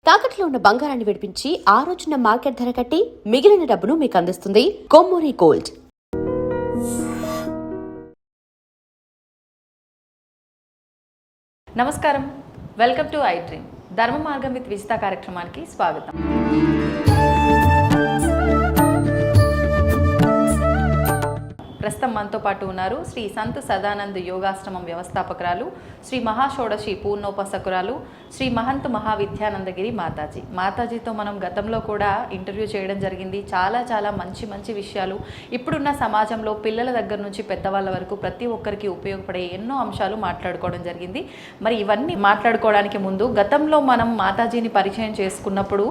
తాకట్లో ఉన్న బంగారాన్ని విడిపించి ఆ రోజున మార్కెట్ ధర కట్టి మిగిలిన డబ్బును మీకు అందిస్తుంది కొమ్మూరి గోల్డ్. నమస్కారం, వెల్కమ్ టు ఐ డ్రీమ్. ధర్మ మార్గం విత్ విజిత కార్యక్రమానికి స్వాగతం. ప్రస్తుతం మనతో పాటు ఉన్నారు శ్రీ సంత్ సదానంద్ యోగాశ్రమం వ్యవస్థాపకురాలు, శ్రీ మహాషోడశి పూర్ణోపాసకురాలు, శ్రీ మహంత్ మహావిద్యానందగిరి మాతాజీతో మనం గతంలో కూడా ఇంటర్వ్యూ చేయడం జరిగింది. చాలా మంచి మంచి విషయాలు ఇప్పుడున్న సమాజంలో పిల్లల దగ్గర నుంచి పెద్దవాళ్ళ వరకు ప్రతి ఒక్కరికి ఉపయోగపడే ఎన్నో అంశాలు మాట్లాడుకోవడం జరిగింది. మరి ఇవన్నీ మాట్లాడుకోవడానికి ముందు గతంలో మనం మాతాజీని పరిచయం చేసుకున్నప్పుడు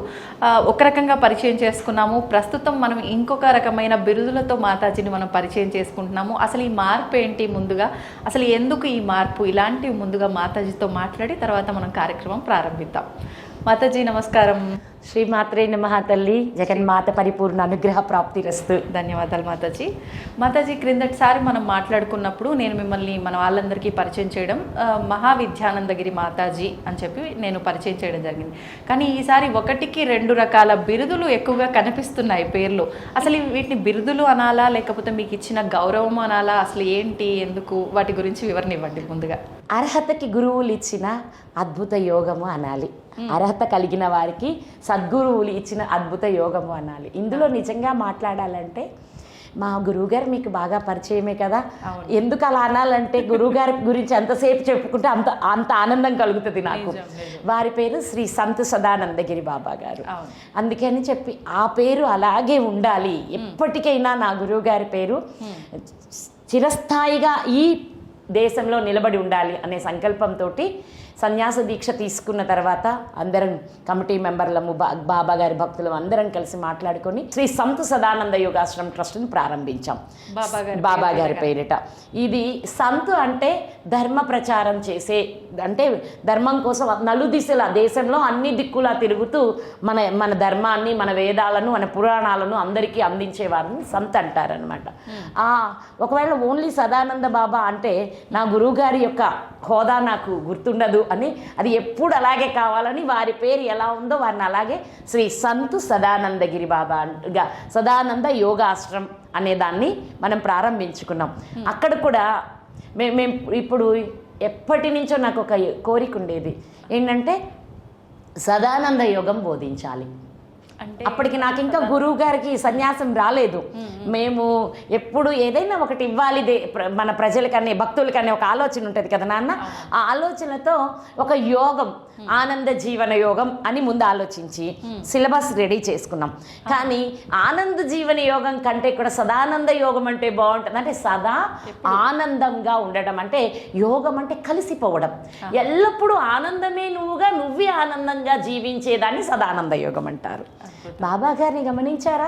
ఒక రకంగా పరిచయం చేసుకున్నాము. ప్రస్తుతం మనం ఇంకొక రకమైన బిరుదులతో మాతాజీని మనం పరిచయం చేసుకుంటున్నాము. అసలు ఈ మార్పు ఏంటి, ముందుగా అసలు ఎందుకు ఈ మార్పు, ఇలాంటివి ముందుగా మాతాజీతో మాట్లాడి తర్వాత మనం కార్యక్రమం ప్రారంభిద్దాం. మాతాజీ నమస్కారం. శ్రీమాత్రే నమః. తల్లి జగన్మాత పరిపూర్ణ అనుగ్రహ ప్రాప్తిరస్తు. ధన్యవాదాలు మాతాజీ. క్రిందటిసారి మనం మాట్లాడుకున్నప్పుడు నేను మిమ్మల్ని మన వాళ్ళందరికీ పరిచయం చేయడం మహావిద్యానందగిరి మాతాజీ అని చెప్పి నేను పరిచయం చేయడం జరిగింది. కానీ ఈసారి ఒకటికి 2 రకాల బిరుదులు ఎక్కువగా కనిపిస్తున్నాయి పేర్లు. అసలు వీటిని బిరుదులు అనాలా, లేకపోతే మీకు ఇచ్చిన గౌరవం అనాలా, అసలు ఏంటి, ఎందుకు, వాటి గురించి వివరణ ఇవ్వండి ముందుగా. అర్హతకి గురువులు ఇచ్చిన అద్భుత యోగము అనాలి. అర్హత కలిగిన వారికి సద్గురువులు ఇచ్చిన అద్భుత యోగము అనాలి. ఇందులో నిజంగా మాట్లాడాలంటే మా గురువుగారు మీకు బాగా పరిచయమే కదా. ఎందుకు అలా అనాలంటే గురువుగారి గురించి ఎంతసేపు చెప్పుకుంటే అంత ఆనందం కలుగుతుంది నాకు. వారి పేరు శ్రీ సంత్ సదానందగిరి బాబా గారు. అందుకని చెప్పి ఆ పేరు అలాగే ఉండాలి, ఎప్పటికైనా నా గురువుగారి పేరు చిరస్థాయిగా ఈ దేశంలో నిలబడి ఉండాలి అనే సంకల్పంతో సన్యాస దీక్ష తీసుకున్న తర్వాత అందరం కమిటీ మెంబర్లము, బాబా గారి భక్తులు అందరం కలిసి మాట్లాడుకొని శ్రీ సంత్ సదానంద యోగాశ్రమం ట్రస్ట్ని ప్రారంభించాం బాబా గారి పేరిట. ఇది సంత్ అంటే ధర్మ ప్రచారం చేసే, అంటే ధర్మం కోసం నలుదిశల దేశంలో అన్ని దిక్కులా తిరుగుతూ మన ధర్మాన్ని, మన వేదాలను, మన పురాణాలను అందరికీ అందించేవారిని సంత్ అంటారనమాట. ఒకవేళ ఓన్లీ సదానంద బాబా అంటే నా గురువు గారి యొక్క హోదా నాకు గుర్తుండదు అని, అది ఎప్పుడు అలాగే కావాలని వారి పేరు ఎలా ఉందో వారిని అలాగే శ్రీ సంత్ సదానందగిరి బాబా సదానంద యోగాశ్రమం అనే దాన్ని మనం ప్రారంభించుకున్నాం. అక్కడ కూడా మేము ఇప్పుడు ఎప్పటి నుంచో నాకు ఒక కోరిక ఉండేది, ఏంటంటే సదానంద యోగం బోధించాలి. అప్పటికి నాకు ఇంకా గురువు గారికి సన్యాసం రాలేదు. మేము ఎప్పుడు ఏదైనా ఒకటి ఇవ్వాలి మన ప్రజలకనే, భక్తులకనే ఒక ఆలోచన ఉంటుంది కదా నాన్న. ఆ ఆలోచనతో ఒక యోగం, ఆనంద జీవన యోగం అని ముందు ఆలోచించి సిలబస్ రెడీ చేసుకున్నాం. కానీ ఆనంద జీవన యోగం కంటే కూడా సదానంద యోగం అంటే బాగుంటుంది. అంటే సదా ఆనందంగా ఉండడం, అంటే యోగం అంటే కలిసిపోవడం, ఎల్లప్పుడూ ఆనందమే నువ్వే ఆనందంగా జీవించేదాన్ని సదానంద యోగం అంటారు. బాబా గారిని గమనించారా?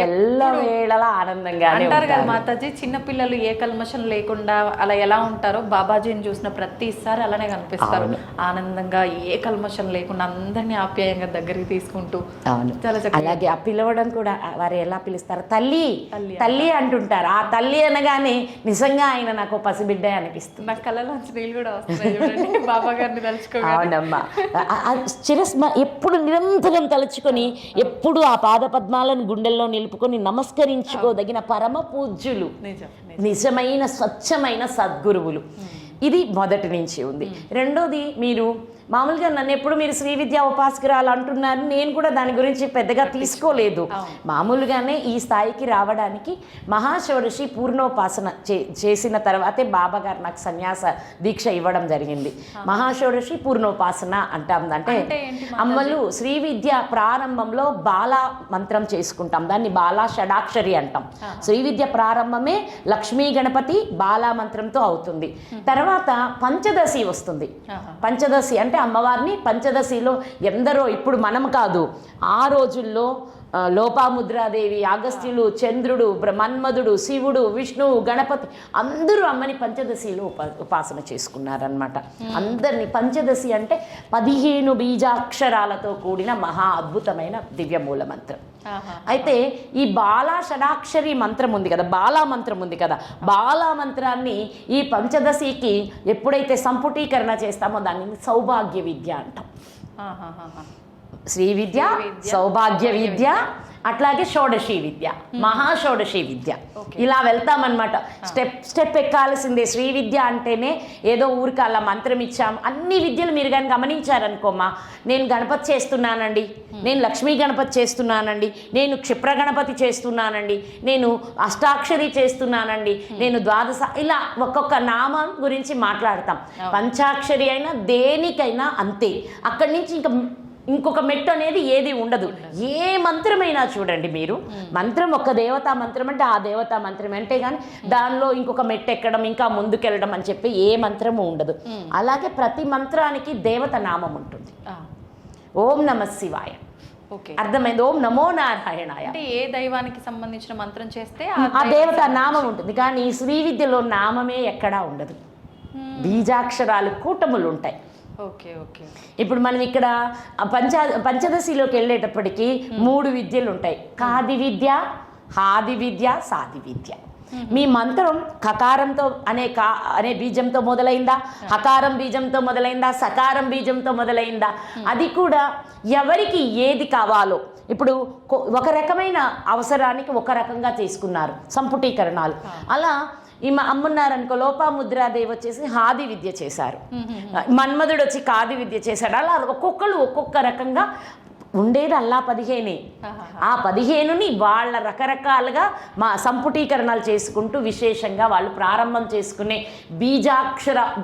ఎల్లవేళలా ఆనందంగా అంటారు కదా మాతాజీ. చిన్నపిల్లలు ఏ కల్మషం లేకుండా అలా ఎలా ఉంటారో బాబాజీని చూసిన ప్రతిసారి అలానే కనిపిస్తారు. ఆనందంగా, ఏ కల్మషం లేకుండా అందరినీ ఆప్యాయంగా దగ్గరికి తీసుకుంటూ. అలాగే ఆ పిలవడం కూడా వారు ఎలా పిలుస్తారు, తల్లి తల్లి అంటుంటారు. ఆ తల్లి అనగానే నిజంగా ఆయన నాకు పసిబిడ్డ అనిపిస్తుంది. నా కళ్ళలోంచి నీళ్ళు కూడా వస్తున్నాయి బాబా గారిని తలుచుకో. అవునమ్మా, ఎప్పుడు నిరంతరం తలుచుకొని ఎప్పుడు ఆ పాద పద్మాలను గుండెల్లో నిలుపుకొని నమస్కరించుకోదగిన పరమ పూజ్యులు, నిజమైన స్వచ్ఛమైన సద్గురువులు. ఇది మొదటి నుంచి ఉంది. రెండోది, మీరు మామూలుగా నన్ను ఎప్పుడు మీరు శ్రీ విద్యా ఉపాసకురాలు అంటున్నారు, నేను కూడా దాని గురించి పెద్దగా తీసుకోలేదు. మామూలుగానే ఈ స్థాయికి రావడానికి మహాషోడశి పూర్ణోపాసన చేసిన తర్వాతే బాబా గారు నాకు సన్యాస దీక్ష ఇవ్వడం జరిగింది. మహాషోడశి పూర్ణోపాసన అంటాం, అంటే అమ్మలు శ్రీ విద్య ప్రారంభంలో బాలా మంత్రం చేసుకుంటాం, దాన్ని బాలా షడాక్షరి అంటాం. శ్రీ విద్య ప్రారంభమే లక్ష్మీ గణపతి బాలా మంత్రంతో అవుతుంది. తర్వాత పంచదశి వస్తుంది. పంచదశి అంటే అమ్మవారిని పంచదశిలో ఎందరో, ఇప్పుడు మనం కాదు, ఆ రోజుల్లో లోపాముద్రాదేవి, అగస్త్యులు, చంద్రుడు, మన్మధుడు, శివుడు, విష్ణువు, గణపతి అందరూ అమ్మని పంచదశిలో ఉపాసన చేసుకున్నారనమాట. అందరినీ పంచదశి అంటే 15 బీజాక్షరాలతో కూడిన మహా అద్భుతమైన దివ్యమూల మంత్రం. అయితే ఈ బాలా షడాక్షరి మంత్రం ఉంది కదా, బాలా మంత్రం ఉంది కదా, బాలా మంత్రాన్ని ఈ పంచదశికి ఎప్పుడైతే సంపుటీకరణ చేస్తామో దాన్ని సౌభాగ్య విద్య అంటాం. శ్రీ విద్య, సౌభాగ్య విద్య, అట్లాగే షోడశి విద్య, మహాషోడశి విద్య, ఇలా వెళ్తామన్నమాట. స్టెప్ ఎక్కాల్సిందే. శ్రీ విద్య అంటేనే ఏదో ఊరికి అలా మంత్రం ఇచ్చాం. అన్ని విద్యలు మీరు కానీ గమనించారనుకోమ్మా, నేను గణపతి చేస్తున్నానండి, నేను లక్ష్మీ గణపతి చేస్తున్నానండి, నేను క్షిప్ర గణపతి చేస్తున్నానండి, నేను అష్టాక్షరి చేస్తున్నానండి, నేను ద్వాదశ, ఇలా ఒక్కొక్క నామం గురించి మాట్లాడతాం. పంచాక్షరి అయినా దేనికైనా అంతే. అక్కడి నుంచి ఇంకొక మెట్టు అనేది ఏది ఉండదు. ఏ మంత్రమైనా చూడండి మీరు, మంత్రం ఒక దేవతా మంత్రం అంటే ఆ దేవతా మంత్రం అంటే కానీ దానిలో ఇంకొక మెట్టు ఎక్కడం, ఇంకా ముందుకెళ్ళడం అని చెప్పి ఏ మంత్రము ఉండదు. అలాగే ప్రతి మంత్రానికి దేవత నామం ఉంటుంది. ఓం నమ శివాయ, అర్థమైంది. ఓం నమో నారాయణాయ అంటే ఏ దైవానికి సంబంధించిన మంత్రం చేస్తే ఆ దేవత నామం ఉంటుంది. కానీ శ్రీ విద్యలో నామమే ఎక్కడా ఉండదు. బీజాక్షరాలు కూటములు ఉంటాయి. ఇప్పుడు మనం ఇక్కడ పంచదశిలోకి వెళ్ళేటప్పటికి 3 విద్యలు ఉంటాయి. కాది విద్య, హాది విద్య, సాది విద్య. మీ మంత్రం కకారంతో అనే బీజంతో మొదలైందా, హకారం బీజంతో మొదలైందా, సకారం బీజంతో మొదలైందా, అది కూడా ఎవరికి ఏది కావాలో. ఇప్పుడు ఒక రకమైన అవసరానికి ఒక రకంగా తీసుకున్నారు సంపుటీకరణాలు. అలా అమ్మున్నారనుకో, లోపాముద్రాదేవి వచ్చేసి హాది విద్య చేశారు, మన్మధుడు వచ్చి కాది విద్య చేశాడు. అలా ఒక్కొక్కరు ఒక్కొక్క రకంగా ఉండేది అల్లా 15. ఆ 15ని వాళ్ళ రకరకాలుగా సంపుటీకరణాలు చేసుకుంటూ విశేషంగా వాళ్ళు ప్రారంభం చేసుకునే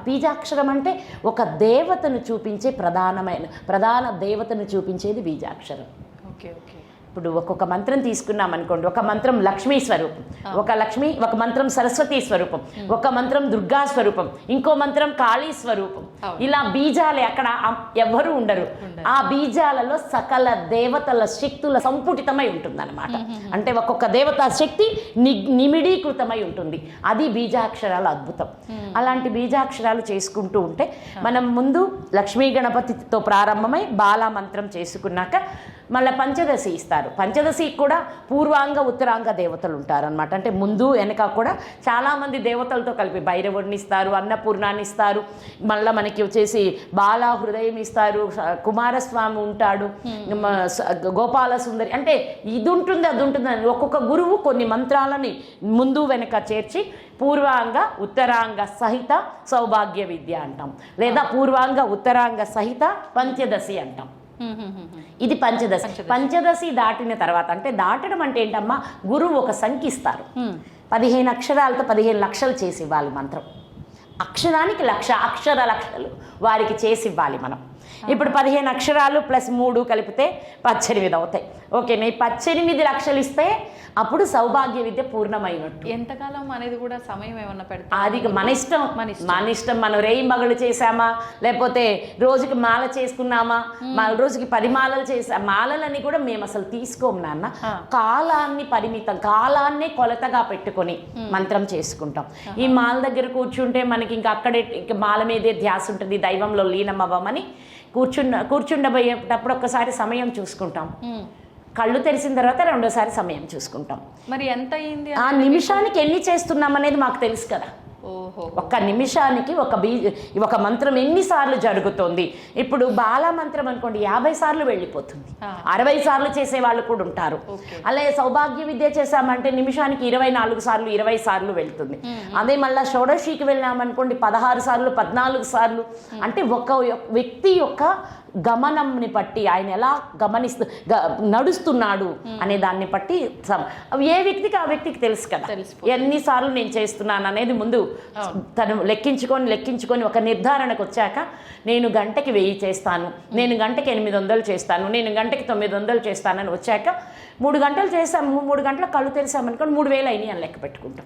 బీజాక్షరం అంటే ఒక దేవతను చూపించే ప్రధాన దేవతను చూపించేది బీజాక్షరం. ఇప్పుడు ఒక్కొక్క మంత్రం తీసుకున్నాం అనుకోండి, ఒక మంత్రం లక్ష్మీ స్వరూపం, ఒక మంత్రం సరస్వతి స్వరూపం, ఒక మంత్రం దుర్గా స్వరూపం, ఇంకో మంత్రం కాళీ స్వరూపం. ఇలా బీజాలే, అక్కడ ఎవ్వరూ ఉండరు. ఆ బీజాలలో సకల దేవతల శక్తుల సంపుటితమై ఉంటుంది అనమాట. అంటే ఒక్కొక్క దేవతా శక్తి నిమిడీకృతమై ఉంటుంది. అది బీజాక్షరాల అద్భుతం. అలాంటి బీజాక్షరాలు చేసుకుంటూ ఉంటే మనం ముందు లక్ష్మీ గణపతితో ప్రారంభమై బాలా మంత్రం చేసుకున్నాక మళ్ళీ పంచదశి ఇస్తారు. పంచదశికి కూడా పూర్వాంగ ఉత్తరాంగ దేవతలు ఉంటారనమాట. అంటే ముందు వెనక కూడా చాలామంది దేవతలతో కలిపి భైరవుడిని ఇస్తారు, అన్నపూర్ణాన్ని ఇస్తారు, మళ్ళీ మనకి వచ్చేసి బాలా హృదయం ఇస్తారు, కుమారస్వామి ఉంటాడు, గోపాల సుందరి, అంటే ఇది ఉంటుంది అది ఉంటుంది అని ఒక్కొక్క గురువు కొన్ని మంత్రాలని ముందు వెనక చేర్చి పూర్వాంగ ఉత్తరాంగ సహిత సౌభాగ్య విద్య అంటాం, లేదా పూర్వాంగ ఉత్తరాంగ సహిత పంచదశి అంటాం. ఇది పంచదశి దాటిన తర్వాత, అంటే దాటడం అంటే ఏంటమ్మా, గురువు ఒక సంఖ్య ఇస్తారు. 15 అక్షరాలతో 15 లక్షలు చేసి ఇవ్వాలి మంత్రం. అక్షరానికి 1,00,000 అక్షర లక్షలు వారికి చేసి ఇవ్వాలి మనం. ఇప్పుడు 15 అక్షరాలు ప్లస్ 3 కలిపితే 18 అవుతాయి. ఓకేనా? ఈ 18 లక్షలు ఇస్తే అప్పుడు సౌభాగ్య విద్య పూర్ణమైనట్టు. ఎంతకాలం అనేది కూడా సమయం ఏమన్నా పెడతా, అది మన ఇష్టం. మనం రేయి మగలు చేసామా, లేకపోతే రోజుకి మాల చేసుకున్నామా, రోజుకి 10 మాలలు చేసా. మాలలని కూడా మేము అసలు తీసుకోము నాన్న. కాలాన్నే కొలతగా పెట్టుకొని మంత్రం చేసుకుంటాం. ఈ మాల దగ్గర కూర్చుంటే మనకి ఇంకా అక్కడే మాల మీదే ధ్యాస ఉంటుంది, దైవంలో లీనం అవ్వమని కూర్చుండబోయేటప్పుడు ఒక్కసారి సమయం చూసుకుంటాం, కళ్ళు తెరిసిన తర్వాత రెండోసారి సమయం చూసుకుంటాం. మరి ఎంత అయింది, ఆ నిమిషానికి ఎన్ని చేస్తున్నాం అనేది మాకు తెలుసు కదా. ఒక్క నిమిషానికి ఒక మంత్రం ఎన్నిసార్లు జరుగుతుంది. ఇప్పుడు బాలా మంత్రం అనుకోండి 50 సార్లు వెళ్ళిపోతుంది, 60 సార్లు చేసే వాళ్ళు కూడా ఉంటారు. అలాగే సౌభాగ్య విద్య చేసామంటే నిమిషానికి 24 సార్లు 20 సార్లు వెళ్తుంది. అదే మళ్ళీ షోడశికి వెళ్ళామనుకోండి 16 సార్లు 14 సార్లు. అంటే ఒక వ్యక్తి యొక్క గమనంని బట్టి, ఆయన ఎలా నడుస్తున్నాడు అనే దాన్ని బట్టి ఏ వ్యక్తికి ఆ వ్యక్తికి తెలుసు కదా ఎన్నిసార్లు నేను చేస్తున్నాను అనేది. ముందు తను లెక్కించుకొని ఒక నిర్ధారణకు వచ్చాక నేను గంటకి 1000 చేస్తాను, నేను గంటకి 800 చేస్తాను, నేను గంటకి 900 చేస్తానని వచ్చాక 3 గంటలు చేసాము, 3 గంటల కళ్ళు తెరిసామనుకోండి 3000 అయినాయి అని లెక్క పెట్టుకుంటాం.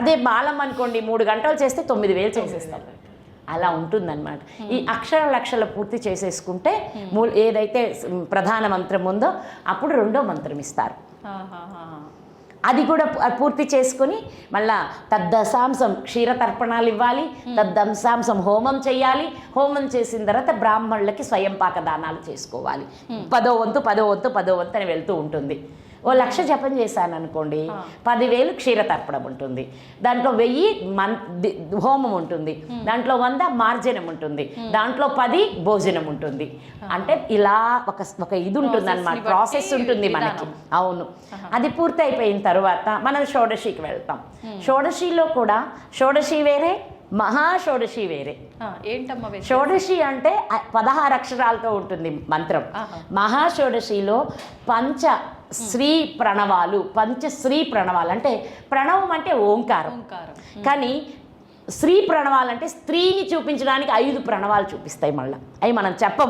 అదే బాలం అనుకోండి 3 గంటలు చేస్తే 9000 చేసేస్తాం. అలా ఉంటుందన్నమాట. ఈ అక్షర లక్షలు పూర్తి చేసేసుకుంటే ఏదైతే ప్రధాన మంత్రం ఉందో అప్పుడు రెండో మంత్రం ఇస్తారు. అది కూడా పూర్తి చేసుకొని మళ్ళా తద్దశాంశం క్షీరతర్పణాలు ఇవ్వాలి, తద్దంశాంశం హోమం చేయాలి. హోమం చేసిన తర్వాత బ్రాహ్మణులకి స్వయం పాక దానాలు చేసుకోవాలి. 10వ వంతు అని వెళ్తూ ఉంటుంది. ఓ 1,00,000 జపం చేశాను అనుకోండి, 10,000 క్షీర తర్పణం ఉంటుంది, దాంట్లో 1000 హోమం ఉంటుంది, దాంట్లో 100 మార్జనం ఉంటుంది, దాంట్లో 10 భోజనం ఉంటుంది. అంటే ఇలా ఒక ఇది ఉంటుంది అన్నమాట, ప్రాసెస్ ఉంటుంది మనకి. అవును, అది పూర్తి అయిపోయిన తర్వాత మనం షోడశికి వెళ్తాం. షోడశిలో కూడా షోడశి వేరే, మహాషోడశి వేరే. ఏంటమ్మా షోడశి అంటే 16 అక్షరాలతో ఉంటుంది మంత్రం. మహాషోడశిలో పంచశ్రీ ప్రణవాలు అంటే ప్రణవం అంటే ఓంకారం, కానీ శ్రీ ప్రణవాలు అంటే స్త్రీని చూపించడానికి 5 ప్రణవాలు చూపిస్తాయి. మళ్ళీ అవి మనం చెప్పం,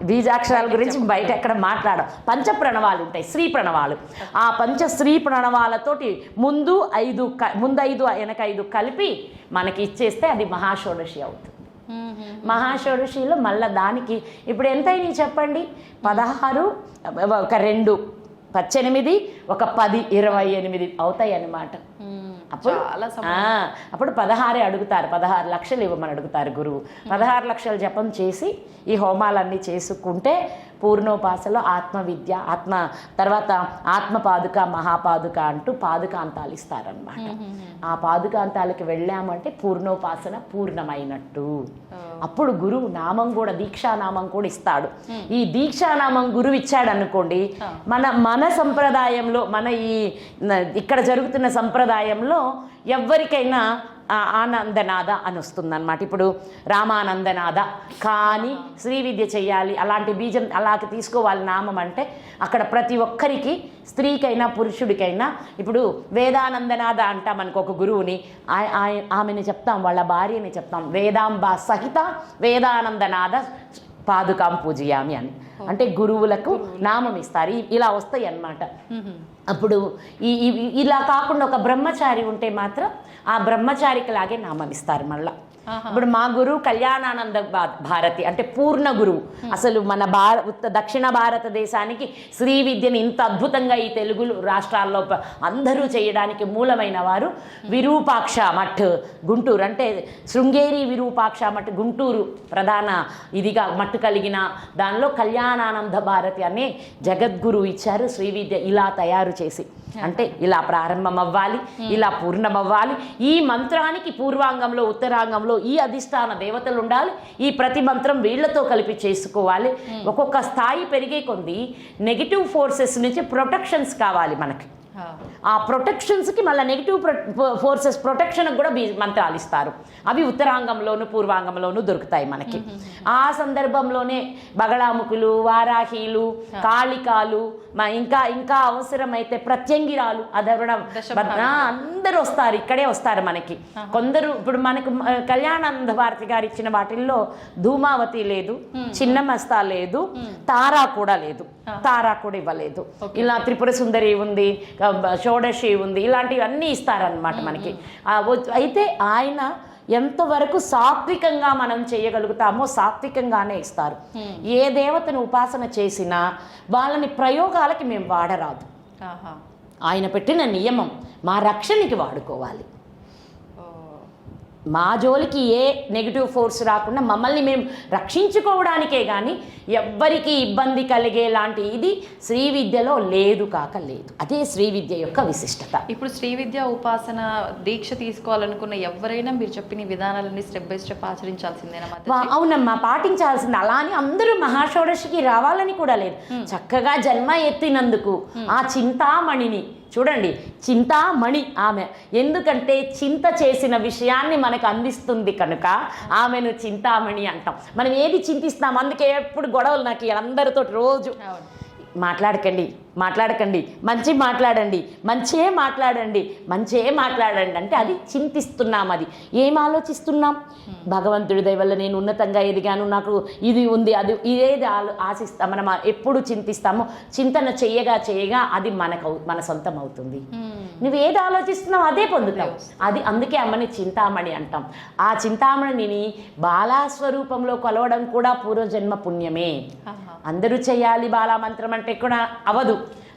బీజాక్షరాల గురించి బయట ఎక్కడ మాట్లాడం. పంచ ప్రణవాలు ఉంటాయి, శ్రీ ప్రణవాలు. ఆ పంచశ్రీ ప్రణవాలతోటి ముందు 5 వెనక 5 కలిపి మనకి ఇచ్చేస్తే అది మహాషోడశి అవుతుంది. మహాషోడశిలో మళ్ళీ దానికి ఇప్పుడు ఎంతైనా చెప్పండి, 16 ఒక 2 18 ఒక 10 28 అవుతాయి అన్నమాట. అప్పుడు 16 అడుగుతారు, 16 లక్షలు ఇవ్వమని అడుగుతారు గురువు. 16 లక్షలు జపం చేసి ఈ హోమాలన్నీ చేసుకుంటే పూర్ణోపాసలో ఆత్మవిద్య, తర్వాత ఆత్మపాదుక, మహాపాదుక అంటూ పాదుకాంతాలు ఇస్తారనమాట. ఆ పాదుకాంతాలకి వెళ్ళామంటే పూర్ణోపాసన పూర్ణమైనట్టు. అప్పుడు గురువు నామం కూడా, దీక్షానామం కూడా ఇస్తాడు. ఈ దీక్షానామం గురువు ఇచ్చాడు అనుకోండి, మన సంప్రదాయంలో, మన ఇక్కడ జరుగుతున్న సంప్రదాయంలో ఎవరికైనా ఆనందనాథ అని వస్తుందన్నమాట. ఇప్పుడు రామానందనాథ కానీ శ్రీ విద్య చెయ్యాలి, అలాంటి బీజం అలాగే తీసుకోవాలి నామం అంటే అక్కడ ప్రతి ఒక్కరికి, స్త్రీకైనా పురుషుడికైనా, ఇప్పుడు వేదానందనాథ అంటాం మనకు ఒక గురువుని, ఆమెని చెప్తాం, వాళ్ళ భార్యని చెప్తాం, వేదాంబ సహిత వేదానందనాథ పాదుకాం పూజయామి అని. అంటే గురువులకు నామం ఇస్తారు. ఇలా వస్తాయి అన్నమాట. అప్పుడు ఇలా కాకుండా ఒక బ్రహ్మచారి ఉంటే మాత్రం ఆ బ్రహ్మచారికి లాగే నామం ఇస్తారు మళ్ళా. ఇప్పుడు మా గురువు కళ్యాణానంద భారతి అంటే పూర్ణ గురువు. అసలు మన దక్షిణ భారతదేశానికి శ్రీ విద్యని ఇంత అద్భుతంగా ఈ తెలుగు రాష్ట్రాల్లో అందరూ చేయడానికి మూలమైన వారు విరూపాక్ష మఠ్ గుంటూరు. అంటే శృంగేరి విరూపాక్ష మఠ్ గుంటూరు ప్రధాన ఇదిగా మట్టు కలిగిన దానిలో కళ్యాణానంద భారతి అనే జగద్గురువు ఇచ్చారు శ్రీ విద్య ఇలా తయారు చేసి. అంటే ఇలా ప్రారంభం అవ్వాలి, ఇలా పూర్ణమవ్వాలి. ఈ మంత్రానికి పూర్వాంగంలో, ఉత్తరాంగంలో ఈ అధిష్టాన దేవతలు ఉండాలి. ఈ ప్రతి మంత్రం వీళ్లతో కలిపి చేసుకోవాలి. ఒక్కొక్క స్థాయి పెరిగే కొద్దీ నెగిటివ్ ఫోర్సెస్ నుంచి ప్రొటెక్షన్స్ కావాలి మనకి. ఆ ప్రొటెక్షన్స్కి మళ్ళీ నెగిటివ్ ఫోర్సెస్ ప్రొటెక్షన్కి కూడా మంత్రాలు ఇస్తారు. అవి ఉత్తరాంగంలోను పూర్వాంగంలోనూ దొరుకుతాయి మనకి. ఆ సందర్భంలోనే బగళాముఖులు, వారాహీలు, కాళికాలు, ఇంకా అవసరమైతే ప్రత్యంగిరాలు, అందరూ వస్తారు, ఇక్కడే వస్తారు మనకి. కొందరు ఇప్పుడు మనకు కళ్యాణానంద భారతి గారు ఇచ్చిన వాటిల్లో ధూమావతి లేదు, చిన్నమస్తా లేదు, తారా కూడా లేదు, తారా కూడా ఇవ్వలేదు. ఇలా త్రిపుర సుందరి ఉంది, షోడశి ఉంది, ఇలాంటివి అన్నీ ఇస్తారనమాట మనకి. అయితే ఆయన ఎంతవరకు సాత్వికంగా మనం చేయగలుగుతామో సాత్వికంగానే ఇస్తారు. ఏ దేవతను ఉపాసన చేసినా వాళ్ళని ప్రయోగాలకి మేము వాడరాదు. ఆయన పెట్టిన నియమం మా రక్షణకి వాడుకోవాలి. మా జోలికి ఏ నెగిటివ్ ఫోర్స్ రాకుండా మమ్మల్ని మేము రక్షించుకోవడానికే కానీ ఎవ్వరికి ఇబ్బంది కలిగేలాంటి ఇది శ్రీ విద్యలో లేదు కాక లేదు. అదే శ్రీ విద్య యొక్క విశిష్టత. ఇప్పుడు శ్రీ విద్య ఉపాసన దీక్ష తీసుకోవాలనుకున్న ఎవరైనా మీరు చెప్పిన విధానాలన్నీ స్టెప్ బై స్టెప్ ఆచరించాల్సిందేనా? అవునమ్మా, పాటించాల్సింది. అలా అని అందరూ మహాషోడశికి రావాలని కూడా లేదు. చక్కగా జన్మ ఎత్తినందుకు ఆ చింతామణిని చూడండి, చింతామణి ఆమె. ఎందుకంటే చింత చేసిన విషయాన్ని మనకు అందిస్తుంది కనుక ఆమెను చింతామణి అంటాం. మనం ఏది చింతిస్తాం, అందుకే ఎప్పుడు గొడవలు నాకు అందరితో రోజు. మాట్లాడకండి, మంచి మాట్లాడండి అంటే అది చింతిస్తున్నాం. అది ఏం ఆలోచిస్తున్నాం? భగవంతుడి దయ వల్ల నేను ఉన్నతంగా ఎదిగాను, నాకు ఇది ఉంది, అది ఇదేది ఆశిస్తాం. మనం ఎప్పుడు చింతిస్తామో చింతన చేయగా అది మన సొంతం అవుతుంది. నువ్వు ఏది ఆలోచిస్తున్నావు అదే పొందుతావు. అది అందుకే అమ్మని చింతామణి అంటాం. ఆ చింతామణిని బాలాస్వరూపంలో కొలవడం కూడా పూర్వజన్మ పుణ్యమే. అందరూ చేయాలి బాలామంత్రం అంటే కూడా అవదు.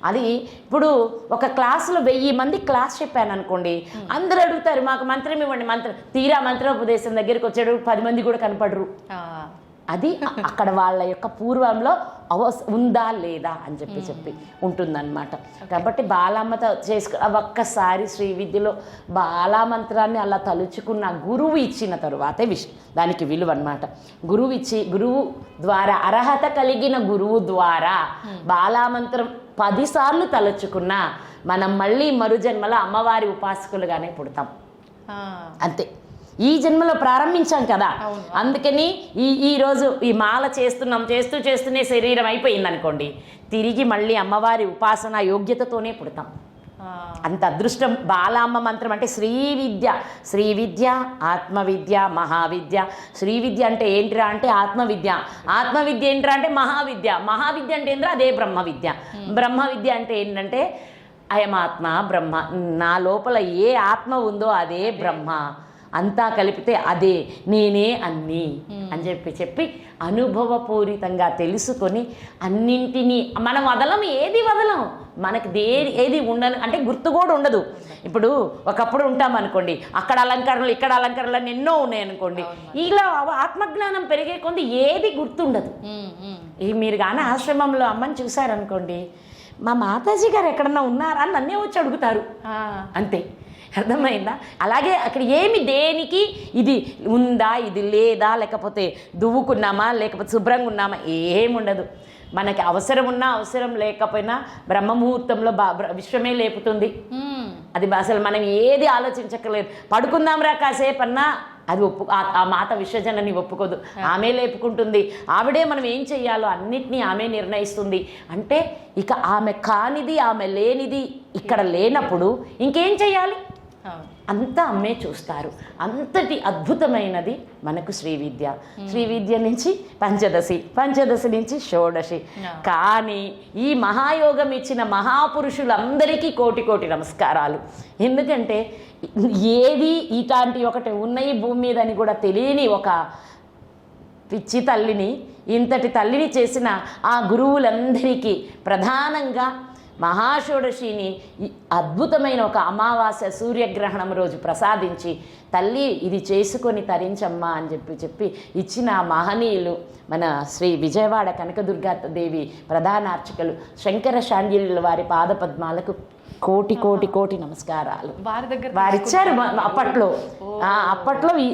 అది ఇప్పుడు ఒక క్లాసులో 1000 మంది క్లాస్ చెప్పాను అనుకోండి, అందరూ అడుగుతారు మాకు మంత్రం ఇవ్వండి, తీరా మంత్రోపదేశం దగ్గరికి వచ్చాడు 10 మంది కూడా కనపడరు. అది అక్కడ వాళ్ళ యొక్క పూర్వంలో ఉందా లేదా అని చెప్పి ఉంటుందన్నమాట. కాబట్టి బాలామ్మతో ఒక్కసారి శ్రీ విద్యలో బాలామంత్రాన్ని అలా తలుచుకున్న గురువు ఇచ్చిన తరువాతే దానికి విలువ అనమాట. గురువు ద్వారా అర్హత కలిగిన గురువు ద్వారా బాలామంత్రం 10 సార్లు తలుచుకున్నా మనం మళ్ళీ మరుజన్మలో అమ్మవారి ఉపాసకులుగానే పుడతాం. అంతే, ఈ జన్మలో ప్రారంభించాం కదా. అందుకని ఈరోజు ఈ మాల చేస్తూనే శరీరం అయిపోయింది అనుకోండి, తిరిగి మళ్ళీ అమ్మవారి ఉపాసన యోగ్యతతోనే పుడతాం. అంత అదృష్టం. బాలామ్మ మంత్రం అంటే శ్రీ విద్య ఆత్మవిద్య మహావిద్య. శ్రీ విద్య అంటే ఏంటిరా అంటే ఆత్మవిద్య ఏంటిరా అంటే మహావిద్య అంటే ఏంద్రా అదే బ్రహ్మ విద్య అంటే ఏంటంటే అయమాత్మ బ్రహ్మ. నా లోపల ఏ ఆత్మ ఉందో అదే బ్రహ్మ, అంతా కలిపితే అదే నేనే అన్నీ అని చెప్పి అనుభవపూరితంగా తెలుసుకొని అన్నింటినీ మనం ఏది వదలం మనకి ఏది ఉండను అంటే గుర్తు కూడా ఉండదు. ఇప్పుడు ఒకప్పుడు ఉంటాం అనుకోండి, అక్కడ అలంకరణలు ఇక్కడ అలంకరణలు ఎన్నో ఉన్నాయి అనుకోండి, ఇలా ఆత్మజ్ఞానం పెరిగే కొంది ఏది గుర్తుండదు. మీరు కానీ ఆశ్రమంలో అమ్మని చూసారనుకోండి, మా మాతాజీ గారు ఎక్కడన్నా ఉన్నారా అని నన్నే వచ్చి అడుగుతారు, అంతే. అర్థమైందా? అలాగే అక్కడ దేనికి ఇది ఉందా ఇది లేదా, లేకపోతే దువ్వుకున్నామా లేకపోతే శుభ్రంగా ఉన్నామా ఏముండదు. మనకి అవసరం ఉన్నా అవసరం లేకపోయినా బ్రహ్మముహూర్తంలో విశ్వమే లేపుతుంది. అది అసలు మనం ఏది ఆలోచించక్కర్లేదు. పడుకుందాం రా కాసేపు అన్నా అది ఆ మాత విశ్వజనని ఒప్పుకోదు, ఆమె లేపుకుంటుంది. ఆవిడే మనం ఏం చెయ్యాలో అన్నిటినీ ఆమె నిర్ణయిస్తుంది. అంటే ఇక ఆమె కానిది ఆమె లేనిది ఇక్కడ లేనప్పుడు ఇంకేం చెయ్యాలి? అంతా అమ్మే చూస్తారు. అంతటి అద్భుతమైనది మనకు శ్రీ విద్య నుంచి పంచదశి నుంచి షోడశి. కానీ ఈ మహాయోగం ఇచ్చిన మహాపురుషులందరికీ కోటి నమస్కారాలు. ఎందుకంటే ఏది ఇలాంటి ఒకటి ఉన్నాయి భూమి మీద అని కూడా తెలియని ఒక పిచ్చి తల్లిని, ఇంతటి తల్లిని చేసిన ఆ గురువులందరికీ ప్రధానంగా మహాషోడశిని అద్భుతమైన ఒక అమావాస్య సూర్యగ్రహణం రోజు ప్రసాదించి తల్లి ఇది చేసుకొని తరించమ్మా అని చెప్పి ఇచ్చిన మహనీయులు మన శ్రీ విజయవాడ కనకదుర్గాదేవి ప్రధాన అర్చకులు శంకర శాండిల్యుల వారి పాదపద్మాలకు కోటి నమస్కారాలు. వారు ఇచ్చారు అప్పట్లో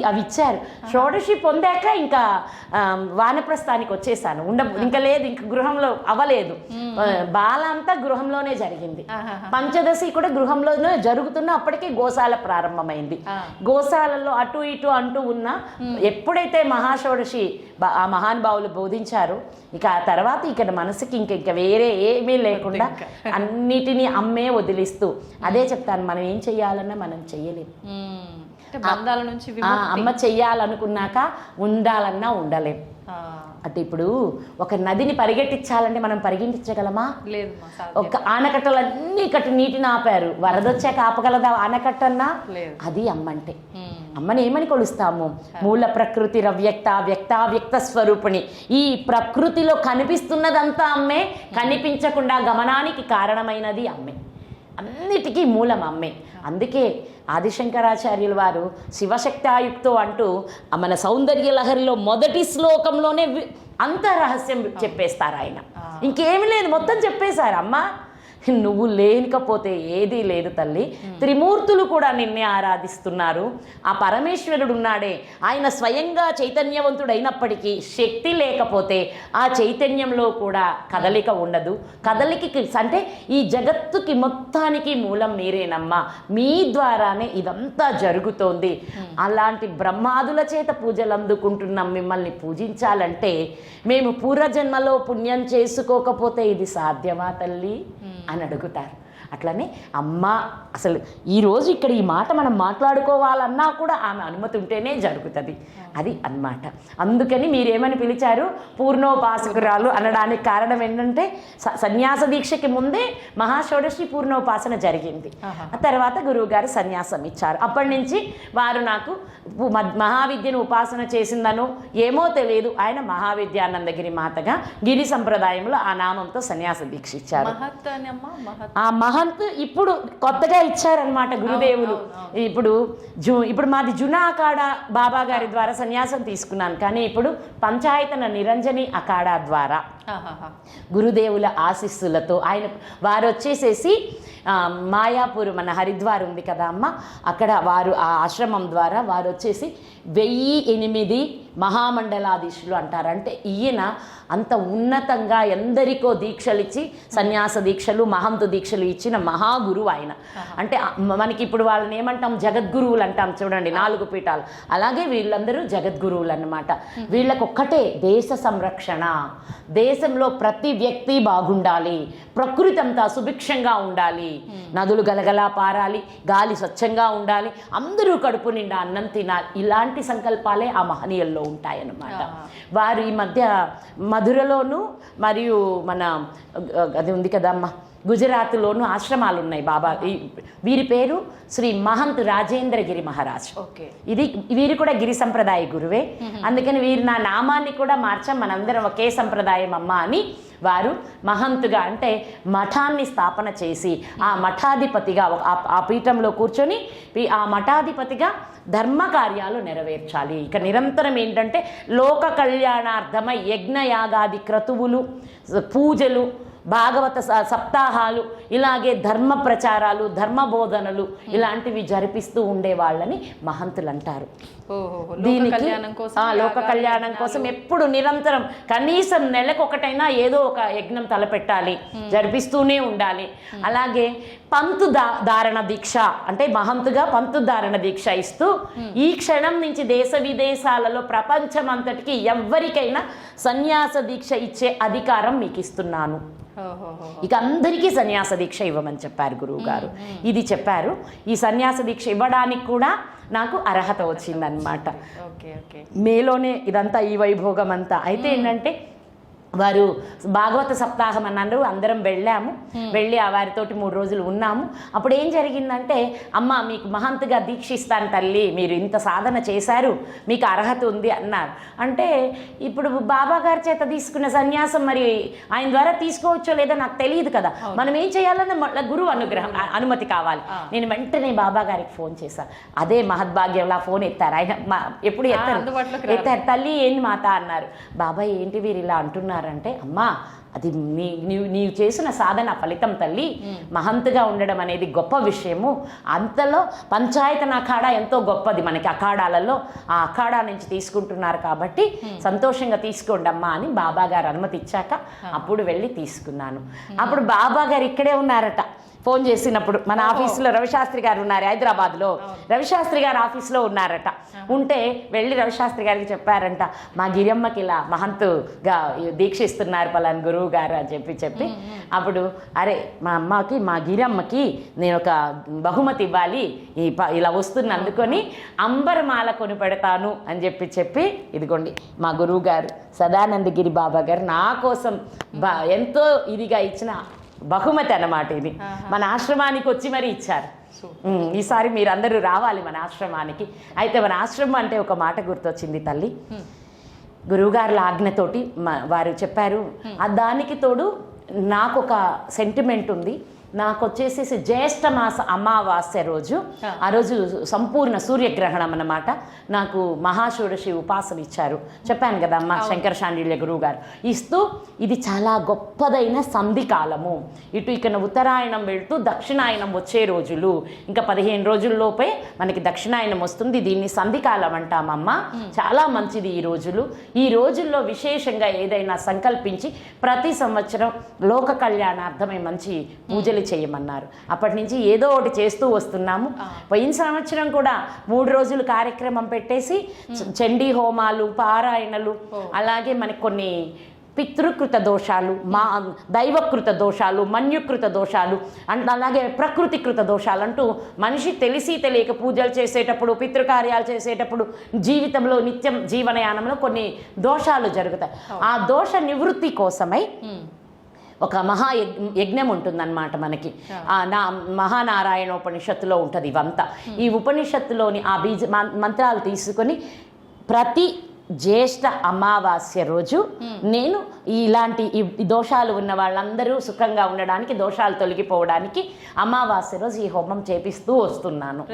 అవి ఇచ్చారు. షోడశి పొందాక ఇంకా వానప్రస్థానికి వచ్చేసాను, ఇంకా లేదు, ఇంకా గృహంలో అవ్వలేదు. బాల అంతా గృహంలోనే జరిగింది. పంచదశి కూడా గృహంలోనే జరుగుతున్న అప్పటికే గోశాల ప్రారంభమైంది. గోశాలలో అటు ఇటు అంటూ ఉన్న ఎప్పుడైతే మహాషోడశి ఆ మహానుభావులు బోధించారో ఇక ఆ తర్వాత ఇక్కడ మనసుకి ఇంక వేరే ఏమీ లేకుండా అన్నిటినీ అమ్మే వదిలిస్తూ అదే చెప్తాను, మనం ఏం చెయ్యాలన్నా మనం చెయ్యలేము. అమ్మ చెయ్యాలనుకున్నాక ఉండాలన్నా ఉండలేం. అంటే ఇప్పుడు ఒక నదిని పరిగెట్టించాలంటే మనం పరిగెట్టించగలమా? లేదు. ఒక ఆనకట్టలన్నీ కట్టి నీటిని ఆపారు, వరదొచ్చాక ఆపగలదా ఆనకట్టన్నా? అది అమ్మంటే. అమ్మని ఏమని కొలుస్తాము? మూల ప్రకృతి వ్యక్త స్వరూపిణి. ఈ ప్రకృతిలో కనిపిస్తున్నదంతా అమ్మే, కనిపించకుండా గమనానికి కారణమైనది అమ్మే, అన్నిటికీ మూలం అమ్మే. అందుకే ఆదిశంకరాచార్యుల వారు శివశక్తాయుక్తో అంటూ మన సౌందర్య లహరిలో మొదటి శ్లోకంలోనే అంత రహస్యం చెప్పేస్తారు ఆయన. ఇంకేమి లేదు, మొత్తం చెప్పేశారు. అమ్మ నువ్వు లేకపోతే ఏదీ లేదు తల్లి, త్రిమూర్తులు కూడా నిన్నే ఆరాధిస్తున్నారు. ఆ పరమేశ్వరుడు ఉన్నాడే, ఆయన స్వయంగా చైతన్యవంతుడైనప్పటికీ శక్తి లేకపోతే ఆ చైతన్యంలో కూడా కదలిక ఉండదు. కదలికకి అంటే ఈ జగత్తుకి మొత్తానికి మూలం మీరేనమ్మా, మీ ద్వారానే ఇదంతా జరుగుతోంది. అలాంటి బ్రహ్మాదుల చేత పూజలు అందుకుంటున్నాం. మిమ్మల్ని పూజించాలంటే మేము పూర్వజన్మలో పుణ్యం చేసుకోకపోతే ఇది సాధ్యమా తల్లి అని అడుగుతారు. అట్లనే అమ్మ అసలు ఈరోజు ఇక్కడ ఈ మాట మనం మాట్లాడుకోవాలన్నా కూడా ఆమె అనుమతి ఉంటేనే జరుగుతుంది. అది అన్నమాట. అందుకని మీరేమని పిలిచారు? పూర్ణోపాసకురాలు అనడానికి కారణం ఏంటంటే సన్యాస దీక్షకి ముందే మహాషోడశి పూర్ణోపాసన జరిగింది. ఆ తర్వాత గురువుగారు సన్యాసం ఇచ్చారు. అప్పటి నుంచి వారు నాకు మహావిద్యను ఉపాసన చేసిందను ఏమో తెలియదు, ఆయన మహావిద్యానందగిరి మాతగా గిరి సంప్రదాయంలో ఆ నామంతో సన్యాస దీక్ష ఇచ్చారు. ఆ మహంత్ ఇప్పుడు కొత్తగా ఇచ్చారనమాట గురుదేవులు. ఇప్పుడు మాది జునా అఖాడా బాబా గారి ద్వారా సన్యాసం తీసుకున్నాను, కానీ ఇప్పుడు పంచాయతన నిరంజని అఖాడా ద్వారా గురుదేవుల ఆశీస్సులతో వారు వచ్చేసేసి మాయాపూర్ మన హరిద్వార్ ఉంది కదా అమ్మ, అక్కడ వారు ఆ ఆశ్రమం ద్వారా వారు వచ్చేసి 1008 మహామండలాధీశులు అంటారు. అంటే ఈయన అంత ఉన్నతంగా ఎందరికో దీక్షలు ఇచ్చి సన్యాస దీక్షలు మహంతు దీక్షలు ఇచ్చిన మహాగురువు ఆయన. అంటే మనకి ఇప్పుడు వాళ్ళని ఏమంటాం, జగద్గురువులు అంటాం చూడండి, 4 పీఠాలు. అలాగే వీళ్ళందరూ జగద్గురువులు అన్నమాట. వీళ్ళకొక్కటే దేశ సంరక్షణ, దేశంలో ప్రతి వ్యక్తి బాగుండాలి, ప్రకృతి అంతా సుభిక్షంగా ఉండాలి, నదులు గలగలా పారాలి, గాలి స్వచ్ఛంగా ఉండాలి, అందరూ కడుపు నిండా అన్నం తినాలి. ఇలాంటి సంకల్పాలే ఆ మహనీయుల్లో ఉంటాయన్నమాట. వారు ఈ మధ్య మధురలోను మరియు మన అది ఉంది కదమ్మా గుజరాత్లోను ఆశ్రమాలు ఉన్నాయి బాబా. వీరి పేరు శ్రీ మహంత్ రాజేంద్రగిరి మహారాజ్. వీరు కూడా గిరి సంప్రదాయ గురువే. అందుకని వీరు నా నామాన్ని కూడా మార్చాం, మనందరం ఒకే సంప్రదాయం అమ్మ అని. వారు మహంతుగా అంటే మఠాన్ని స్థాపన చేసి ఆ మఠాధిపతిగా ఆ పీఠంలో కూర్చొని ఆ మఠాధిపతిగా ధర్మ కార్యాలు నెరవేర్చాలి. ఇక నిరంతరం ఏంటంటే లోక కళ్యాణార్థమై యజ్ఞయాగాది క్రతువులు, పూజలు, భాగవత సప్తాహాలు, ఇలాగే ధర్మ ప్రచారాలు, ధర్మ బోధనలు ఇలాంటివి జరిపిస్తూ ఉండే వాళ్ళని మహంతులు అంటారు. దీనికి లోక కళ్యాణం కోసం ఎప్పుడు నిరంతరం కనీసం నెలకొకటైనా ఏదో ఒక యజ్ఞం తలపెట్టాలి, జరిపిస్తూనే ఉండాలి. అలాగే పంతు ధారణ దీక్ష అంటే మహంతుగా పంతు ధారణ దీక్ష ఇస్తూ ఈ క్షణం నుంచి దేశ విదేశాలలో ప్రపంచం అంతటికి ఎవరికైనా సన్యాస దీక్ష ఇచ్చే అధికారం మీకు ఇస్తున్నాను, ఇక అందరికీ సన్యాస దీక్ష ఇవ్వమని చెప్పారు గురువు గారు. ఇది చెప్పారు. ఈ సన్యాస దీక్ష ఇవ్వడానికి కూడా నాకు అర్హత వచ్చిందనమాట. మేలోనే ఇదంతా ఈ వైభోగం అంతా. అయితే ఏంటంటే వారు భాగవత సప్తాహం అన్నారు, అందరం వెళ్ళాము. వెళ్ళి ఆ వారితోటి 3 రోజులు ఉన్నాము. అప్పుడు ఏం జరిగిందంటే, అమ్మ మీకు మహంతుగా దీక్షిస్తాను తల్లి, మీరు ఇంత సాధన చేశారు, మీకు అర్హత ఉంది అన్నారు. అంటే ఇప్పుడు బాబా గారి చేత తీసుకున్న సన్యాసం మరి ఆయన ద్వారా తీసుకోవచ్చో లేదో నాకు తెలియదు కదా. మనం ఏం చేయాలన్నా గురువు అనుగ్రహం అనుమతి కావాలి. నేను వెంటనే బాబా గారికి ఫోన్ చేశాను. అదే మహద్భాగ్యంలా ఫోన్ ఎత్తారు ఆయన, ఎప్పుడు ఎత్తారు. తల్లి ఏంటి మాత అన్నారు. బాబా ఏంటి వీరు ఇలా అంటున్నారు అంటే, అమ్మా అది నీవు చేసిన సాధన ఫలితం తల్లి. మహంతుగా ఉండడం అనేది గొప్ప విషయము. అంతలో పంచాయతన అఖాడా ఎంతో గొప్పది మనకి అఖాడాలలో. ఆ అఖాడా నుంచి తీసుకుంటున్నారు కాబట్టి సంతోషంగా తీసుకోండి అమ్మా అని బాబా గారు అనుమతి ఇచ్చాక అప్పుడు వెళ్ళి తీసుకున్నాను. అప్పుడు బాబా గారు ఇక్కడే ఉన్నారట. ఫోన్ చేసినప్పుడు మన ఆఫీసులో రవిశాస్త్రి గారు ఉన్నారు, హైదరాబాద్లో రవిశాస్త్రి గారు ఆఫీస్లో ఉన్నారట. ఉంటే వెళ్ళి రవిశాస్త్రి గారికి చెప్పారంట, మా గిరమ్మకి ఇలా మహంతుగా దీక్షిస్తున్నారు పలాని గురువు గారు అని చెప్పి అప్పుడు అరే మా గిరమ్మకి నేను ఒక బహుమతి ఇవ్వాలి, ఇలా వస్తున్న అందుకొని అంబరమాల కొని పెడతాను అని చెప్పి ఇదిగోండి మా గురువు గారు సదానందగిరి బాబా గారు నా కోసం ఎంతో ఇదిగా ఇచ్చిన బహుమతి అన్నమాట. ఇది మన ఆశ్రమానికి వచ్చి మరి ఇచ్చారు. ఈసారి మీరందరూ రావాలి మన ఆశ్రమానికి. అయితే మన ఆశ్రమం అంటే ఒక మాట గుర్తొచ్చింది తల్లి. గురువుగారుల ఆజ్ఞతోటి వారు చెప్పారు, దానికి తోడు నాకు ఒక సెంటిమెంట్ ఉంది. నాకు వచ్చేసేసి జ్యేష్ఠ మాస అమావాస్య రోజు, ఆ రోజు సంపూర్ణ సూర్యగ్రహణం అన్నమాట. నాకు మహాషోడశి ఉపాసన ఇచ్చారు, చెప్పాను కదా అమ్మ శంకర శాండిల్య గురువు గారు ఇస్తూ. ఇది చాలా గొప్పదైన సంధి కాలము. ఇక ఉత్తరాయణం వెళ్తూ దక్షిణాయనం వచ్చే రోజులు, ఇంకా 15 రోజుల్లోపే మనకి దక్షిణాయనం వస్తుంది. దీన్ని సంధికాలం అంటామమ్మ. చాలా మంచిది ఈ రోజులు. ఈ రోజుల్లో విశేషంగా ఏదైనా సంకల్పించి ప్రతి సంవత్సరం లోక కళ్యాణార్థమై మంచి పూజలు చేయమన్నారు. అప్పటి నుంచి ఏదో ఒకటి చేస్తూ వస్తున్నాము. పోయిన సంవత్సరం కూడా 3 రోజులు కార్యక్రమం పెట్టేసి చండీ హోమాలు, పారాయణలు, అలాగే మనకి కొన్ని పితృకృత దోషాలు, దైవకృత దోషాలు, మన్యుకృత దోషాలు అండ్ అలాగే ప్రకృతికృత దోషాలు అంటూ మనిషి తెలిసి తెలియక పూజలు చేసేటప్పుడు, పితృకార్యాలు చేసేటప్పుడు, జీవితంలో నిత్యం జీవనయానంలో కొన్ని దోషాలు జరుగుతాయి. ఆ దోష నివృత్తి కోసమై ఒక యజ్ఞం ఉంటుందన్నమాట మనకి. మహానారాయణోపనిషత్తులో ఉంటుంది ఇవంతా. ఈ ఉపనిషత్తులోని ఆ బీజ మంత్రాలు తీసుకొని ప్రతి జ్యేష్ఠ అమావాస్య రోజు నేను ఇలాంటి ఈ దోషాలు ఉన్న వాళ్ళందరూ సుఖంగా ఉండడానికి, దోషాలు తొలగిపోవడానికి అమావాస్య రోజు ఈ హోమం చేపిస్తూ వస్తున్నాను.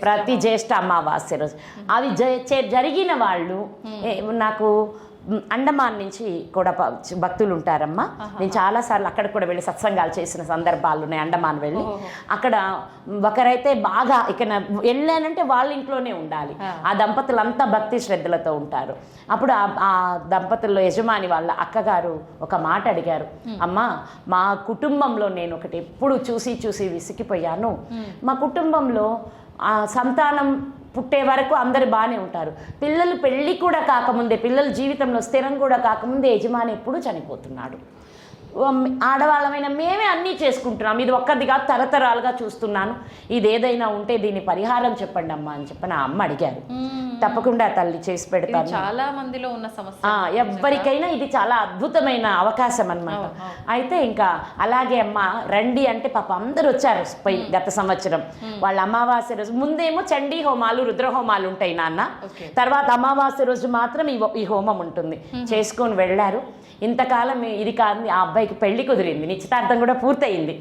ప్రతి జ్యేష్ఠ అమావాస్య రోజు అవి జరిగిన వాళ్ళు నాకు అండమాన్ నుంచి కూడా భక్తులు ఉంటారమ్మా. నేను చాలాసార్లు అక్కడ కూడా వెళ్ళి సత్సంగాలు చేసిన సందర్భాలు ఉన్నాయి. అండమాన్ వెళ్ళి అక్కడ ఒకరైతే బాగా ఇక వెళ్ళానంటే వాళ్ళ ఇంట్లోనే ఉండాలి. ఆ దంపతులంతా భక్తి శ్రద్ధలతో ఉంటారు. అప్పుడు ఆ దంపతుల్లో యజమాని వాళ్ళ అక్కగారు ఒక మాట అడిగారు, అమ్మా మా కుటుంబంలో నేను ఒకటి ఎప్పుడు చూసి చూసి విసిగిపోయాను. మా కుటుంబంలో సంతానం పుట్టే వరకు అందరు బాగానే ఉంటారు, పిల్లలు పెళ్ళి కూడా కాకముందే, పిల్లల జీవితంలో స్థిరం కూడా కాకముందే యజమాని ఎప్పుడు చనిపోతున్నాడు. ఆడవాళ్ళమైన మేమే అన్నీ చేసుకుంటున్నాం, ఇది ఒక్కది కాదు తరతరాలుగా చూస్తున్నాను, ఇది ఏదైనా ఉంటే దీని పరిహారం చెప్పండి అమ్మా అని చెప్పి నా అమ్మ అడిగారు. తప్పకుండా తల్లి చేసి పెడతాను. చాలా మందిలో ఉన్న సమస్య, ఎవరికైనా ఇది చాలా అద్భుతమైన అవకాశం అన్నమాట. అయితే ఇంకా అలాగే అమ్మ రండి అంటే పాప అందరు వచ్చారు. గత సంవత్సరం వాళ్ళ అమావాస్య రోజు ముందేమో చండీ హోమాలు, రుద్ర హోమాలు ఉంటాయి నాన్న, తర్వాత అమావాస్య రోజు మాత్రం ఈ హోమం ఉంటుంది, చేసుకొని వెళ్ళారు. ఇంతకాలం ఇది కాదు, ఆ అబ్బాయికి పెళ్లి కుదిరింది, నిశ్చితార్థం కూడా పూర్తయింది.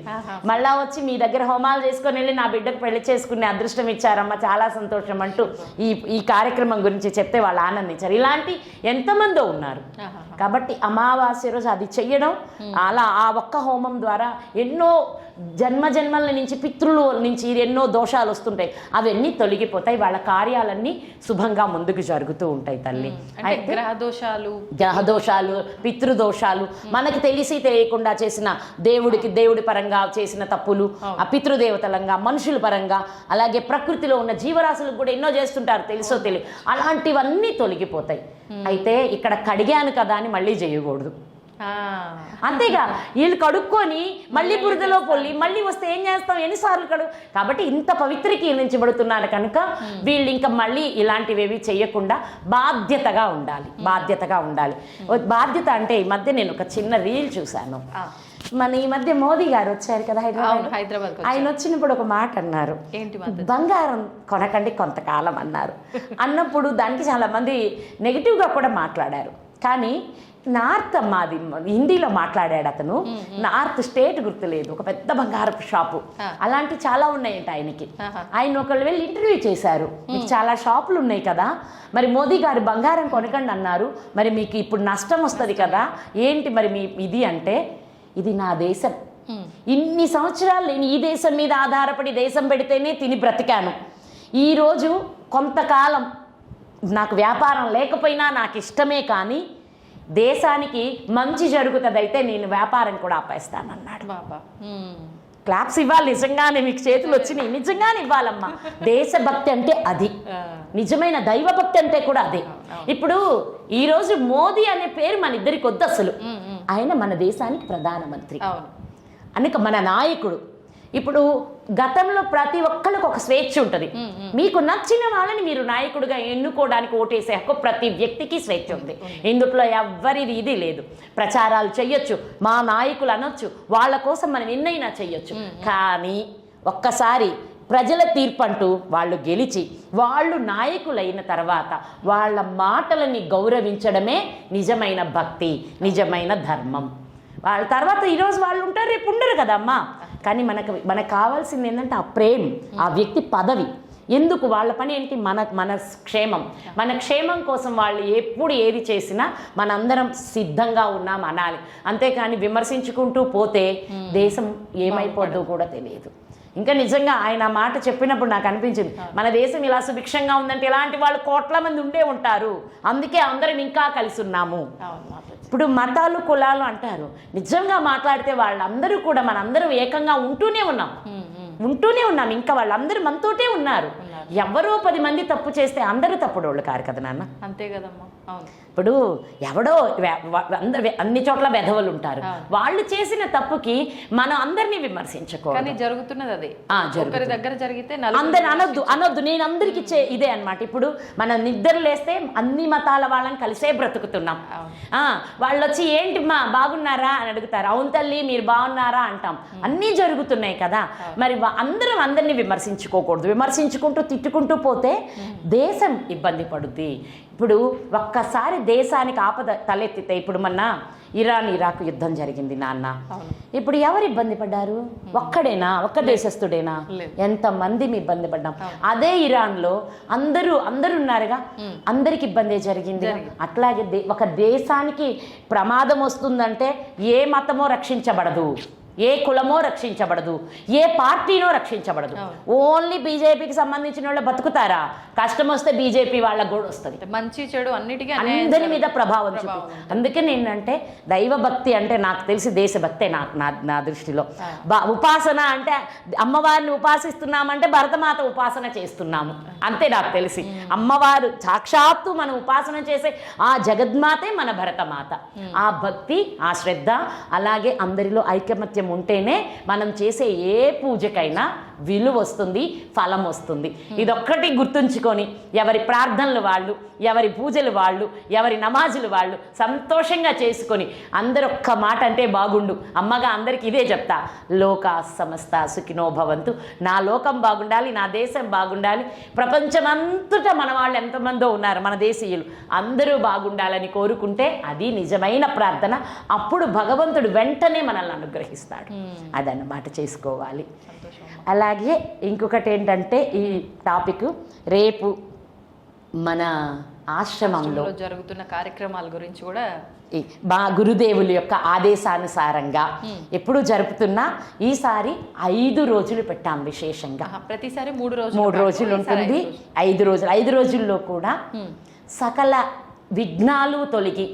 మళ్ళా వచ్చి మీ దగ్గర హోమాలు చేసుకొని వెళ్ళి నా బిడ్డకు పెళ్లి చేసుకునే అదృష్టం ఇచ్చారమ్మా, చాలా సంతోషం అంటూ ఈ కార్యక్రమం గురించి చెప్తే వాళ్ళు ఆనందించారు. ఇలాంటి ఎంతమందో ఉన్నారు. కాబట్టి అమావాస్య రోజు అది చెయ్యడం, అలా ఆ ఒక్క హోమం ద్వారా ఎన్నో జన్మల నుంచి పితృల నుంచి ఎన్నో దోషాలు వస్తుంటాయి, అవన్నీ తొలగిపోతాయి, వాళ్ళ కార్యాలన్నీ శుభంగా ముందుకు జరుగుతూ ఉంటాయి తల్లి. గ్రహదోషాలు, పితృదోషాలు, మనకి తెలిసి తెలియకుండా చేసిన దేవుడి పరంగా చేసిన తప్పులు, ఆ పితృదేవతలంగా, మనుషుల పరంగా, అలాగే ప్రకృతిలో ఉన్న జీవరాశులకు కూడా ఎన్నో చేస్తుంటారు తెలుసో తెలియ, అలాంటివన్నీ తొలగిపోతాయి. అయితే ఇక్కడ కడిగాను కదా అని మళ్ళీ చేయకూడదు. అంతేగా, వీళ్ళు కడుక్కొని మళ్ళీ బురదలో పొల్లి మళ్ళీ వస్తే ఏం చేస్తాం, ఎన్నిసార్లు కాబట్టి ఇంత పవిత్రీకరించబడుతున్నారు కనుక వీళ్ళు ఇంకా మళ్ళీ ఇలాంటివేవి చేయకుండా బాధ్యతగా ఉండాలి. బాధ్యత అంటే ఈ మధ్య నేను ఒక చిన్న రీల్ చూశాను. ఈ మధ్య మోదీ గారు వచ్చారు కదా హైదరాబాద్, ఆయన వచ్చినప్పుడు ఒక మాట అన్నారు, బంగారం కొనకండి కొంతకాలం అన్నారు. అన్నప్పుడు దానికి చాలా మంది నెగిటివ్గా కూడా మాట్లాడారు. కానీ నార్త్ అమ్మాది హిందీలో మాట్లాడాడు అతను, నార్త్ స్టేట్ గుర్తులేదు, ఒక పెద్ద బంగారపు షాపు, అలాంటి చాలా ఉన్నాయంట ఆయనకి. ఆయన ఒకళ్ళు వెళ్ళి ఇంటర్వ్యూ చేశారు, మీకు చాలా షాపులు ఉన్నాయి కదా, మరి మోదీ గారు బంగారం కొనకండి అన్నారు, మరి మీకు ఇప్పుడు నష్టం వస్తుంది కదా, ఏంటి మరి మీ ఇది అంటే, ఇది నా దేశం, ఇన్ని సంవత్సరాలు నేను ఈ దేశం మీద ఆధారపడి దేశం పెడితేనే తిని బ్రతికాను. ఈరోజు కొంతకాలం నాకు వ్యాపారం లేకపోయినా నాకు ఇష్టమే, కానీ దేశానికి మంచి జరుగుతుందైతే నేను వ్యాపారం కూడా ఆపేస్తానన్నాడు. క్లాప్స్ ఇవ్వాలి, నిజంగానే మీకు చేతులు వచ్చినాయి, నిజంగానే ఇవ్వాలమ్మా. దేశభక్తి అంటే అది, నిజమైన దైవభక్తి అంటే కూడా అదే. ఇప్పుడు ఈరోజు మోదీ అనే పేరు మన ఇద్దరికి వద్దు అసలు, ఆయన మన దేశానికి ప్రధానమంత్రి, అనేక మన నాయకుడు. ఇప్పుడు గతంలో ప్రతి ఒక్కరికి ఒక స్వేచ్ఛ ఉంటుంది, మీకు నచ్చిన వాళ్ళని మీరు నాయకుడిగా ఎన్నుకోవడానికి ఓటేసే హక్కు ప్రతి వ్యక్తికి స్వేచ్ఛ ఉంది. ఇందులో ఎవ్వరిది ఇది లేదు. ప్రచారాలు చెయ్యొచ్చు, మా నాయకులు అనొచ్చు, వాళ్ళ కోసం మనం ఎన్నైనా చెయ్యొచ్చు. కానీ ఒక్కసారి ప్రజల తీర్పంటూ వాళ్ళు గెలిచి వాళ్ళు నాయకులైన తర్వాత వాళ్ళ మాటలని గౌరవించడమే నిజమైన భక్తి, నిజమైన ధర్మం. వాళ్ళ తర్వాత ఈరోజు వాళ్ళు ఉంటారు, రేపు ఉండరు కదమ్మా. కానీ మనకు కావాల్సింది ఏంటంటే ఆ ప్రేమ, ఆ వ్యక్తి పదవి. ఎందుకు వాళ్ళ పని ఏంటి, మన క్షేమం, మన క్షేమం కోసం వాళ్ళు ఎప్పుడు ఏది చేసినా మనందరం సిద్ధంగా ఉన్నాం అనాలి. అంతేకాని విమర్శించుకుంటూ పోతే దేశం ఏమైపోద్దో కూడా తెలియదు. ఇంకా నిజంగా ఆయన మాట చెప్పినప్పుడు నాకు అనిపించింది, మన దేశం ఇలా సుభిక్షంగా ఉందంటే ఇలాంటి వాళ్ళు కోట్ల మంది ఉండే ఉంటారు, అందుకే అందరం ఇంకా కలిసి ఉన్నాము. ఇప్పుడు మతాలు కులాలు అంటారు, నిజంగా మాట్లాడితే వాళ్ళందరూ కూడా మనందరం ఏకంగా ఉంటూనే ఉన్నాం, ఇంకా వాళ్ళందరూ మనతోటే ఉన్నారు. ఎవరో 10 మంది తప్పు చేస్తే అందరూ తప్పుడోళ్ళు కారు కదా నాన్న. అంతే కదమ్మా. ఇప్పుడు ఇప్పుడు ఎవడో అన్ని చోట్ల వెధవలు ఉంటారు, వాళ్ళు చేసిన తప్పుకి మనం అందరినీ విమర్శించకూడదు. కానీ జరుగుతున్నది అదే, ఒకరి దగ్గర జరిగితే అందరు అనొద్దు. నేను అందరికి ఇదే అన్నమాట. ఇప్పుడు మనం నిద్రలేస్తే అన్ని మతాల వాళ్ళని కలిసే బ్రతుకుతున్నాం. వాళ్ళు వచ్చి ఏంటి మా బాగున్నారా అని అడుగుతారు, అవును తల్లి మీరు బాగున్నారా అంటాం. అన్నీ జరుగుతున్నాయి కదా. మరి అందరినీ విమర్శించుకోకూడదు. విమర్శించుకుంటూ తిట్టుకుంటూ పోతే దేశం ఇబ్బంది పడుద్ది. ఇప్పుడు ఒక్కసారి దేశానికి ఆపద తలెత్తితే, ఇప్పుడు మొన్న ఇరాన్ ఇరాక్ యుద్ధం జరిగింది నాన్న. ఇప్పుడు ఎవరు ఇబ్బంది పడ్డారు? ఒక్కడేనా? ఒక్క దేశస్థుడేనా? ఎంతమంది ఇబ్బంది పడ్డాం. అదే ఇరాన్లో అందరూ ఉన్నారుగా, అందరికి ఇబ్బంది జరిగింది. అట్లాగే ఒక దేశానికి ప్రమాదం వస్తుందంటే ఏ మతమో రక్షించబడదు, ఏ కులమో రక్షించబడదు, ఏ పార్టీనో రక్షించబడదు. ఓన్లీ బీజేపీకి సంబంధించిన వాళ్ళు బతుకుతారా? కష్టం వస్తే బీజేపీ వాళ్ళ కూడా వస్తుంది. మంచి చెడు అన్నిటికీ అందరి మీద ప్రభావం చూపి. అందుకే నేనంటే దైవభక్తి అంటే నాకు తెలిసి దేశభక్తే నా దృష్టిలో. ఉపాసన అంటే అమ్మవారిని ఉపాసిస్తున్నామంటే భరతమాత ఉపాసన చేస్తున్నాము అంతే నాకు తెలిసి. అమ్మవారు సాక్షాత్తు మనం ఉపాసన చేసే ఆ జగద్మాతే మన భరతమాత. ఆ భక్తి, ఆ శ్రద్ధ, అలాగే అందరిలో ఐకమత్యం ఉంటేనే మనం చేసే ఏ పూజకైనా విలువ వస్తుంది, ఫలం వస్తుంది. ఇదొక్కటి గుర్తుంచుకొని ఎవరి ప్రార్థనలు వాళ్ళు, ఎవరి పూజలు వాళ్ళు, ఎవరి నమాజులు వాళ్ళు సంతోషంగా చేసుకొని అందరు ఒక్క మాట అంటే బాగుండు. అమ్మగా అందరికి ఇదే చెప్తా, లోకా సమస్త సుఖినో భవంతు. నా లోకం బాగుండాలి, నా దేశం బాగుండాలి, ప్రపంచమంతటా మన వాళ్ళు ఎంతమందో ఉన్నారు మన దేశీయులు, అందరూ బాగుండాలని కోరుకుంటే అది నిజమైన ప్రార్థన. అప్పుడు భగవంతుడు వెంటనే మనల్ని అనుగ్రహిస్తాడు. అదన్నమాట చేసుకోవాలి. అలాగే ఇంకొకటి ఏంటంటే ఈ టాపిక్ రేపు మన ఆశ్రమంలో జరుగుతున్న కార్యక్రమాల గురించి కూడా మా గురుదేవుల యొక్క ఆదేశానుసారంగా ఎప్పుడు జరుపుతున్నా ఈసారి 5 రోజులు పెట్టాం విశేషంగా. ప్రతిసారి 3 రోజులు ఉంటుంది. 5 రోజుల్లో కూడా సకల విఘ్నాలు తొలగి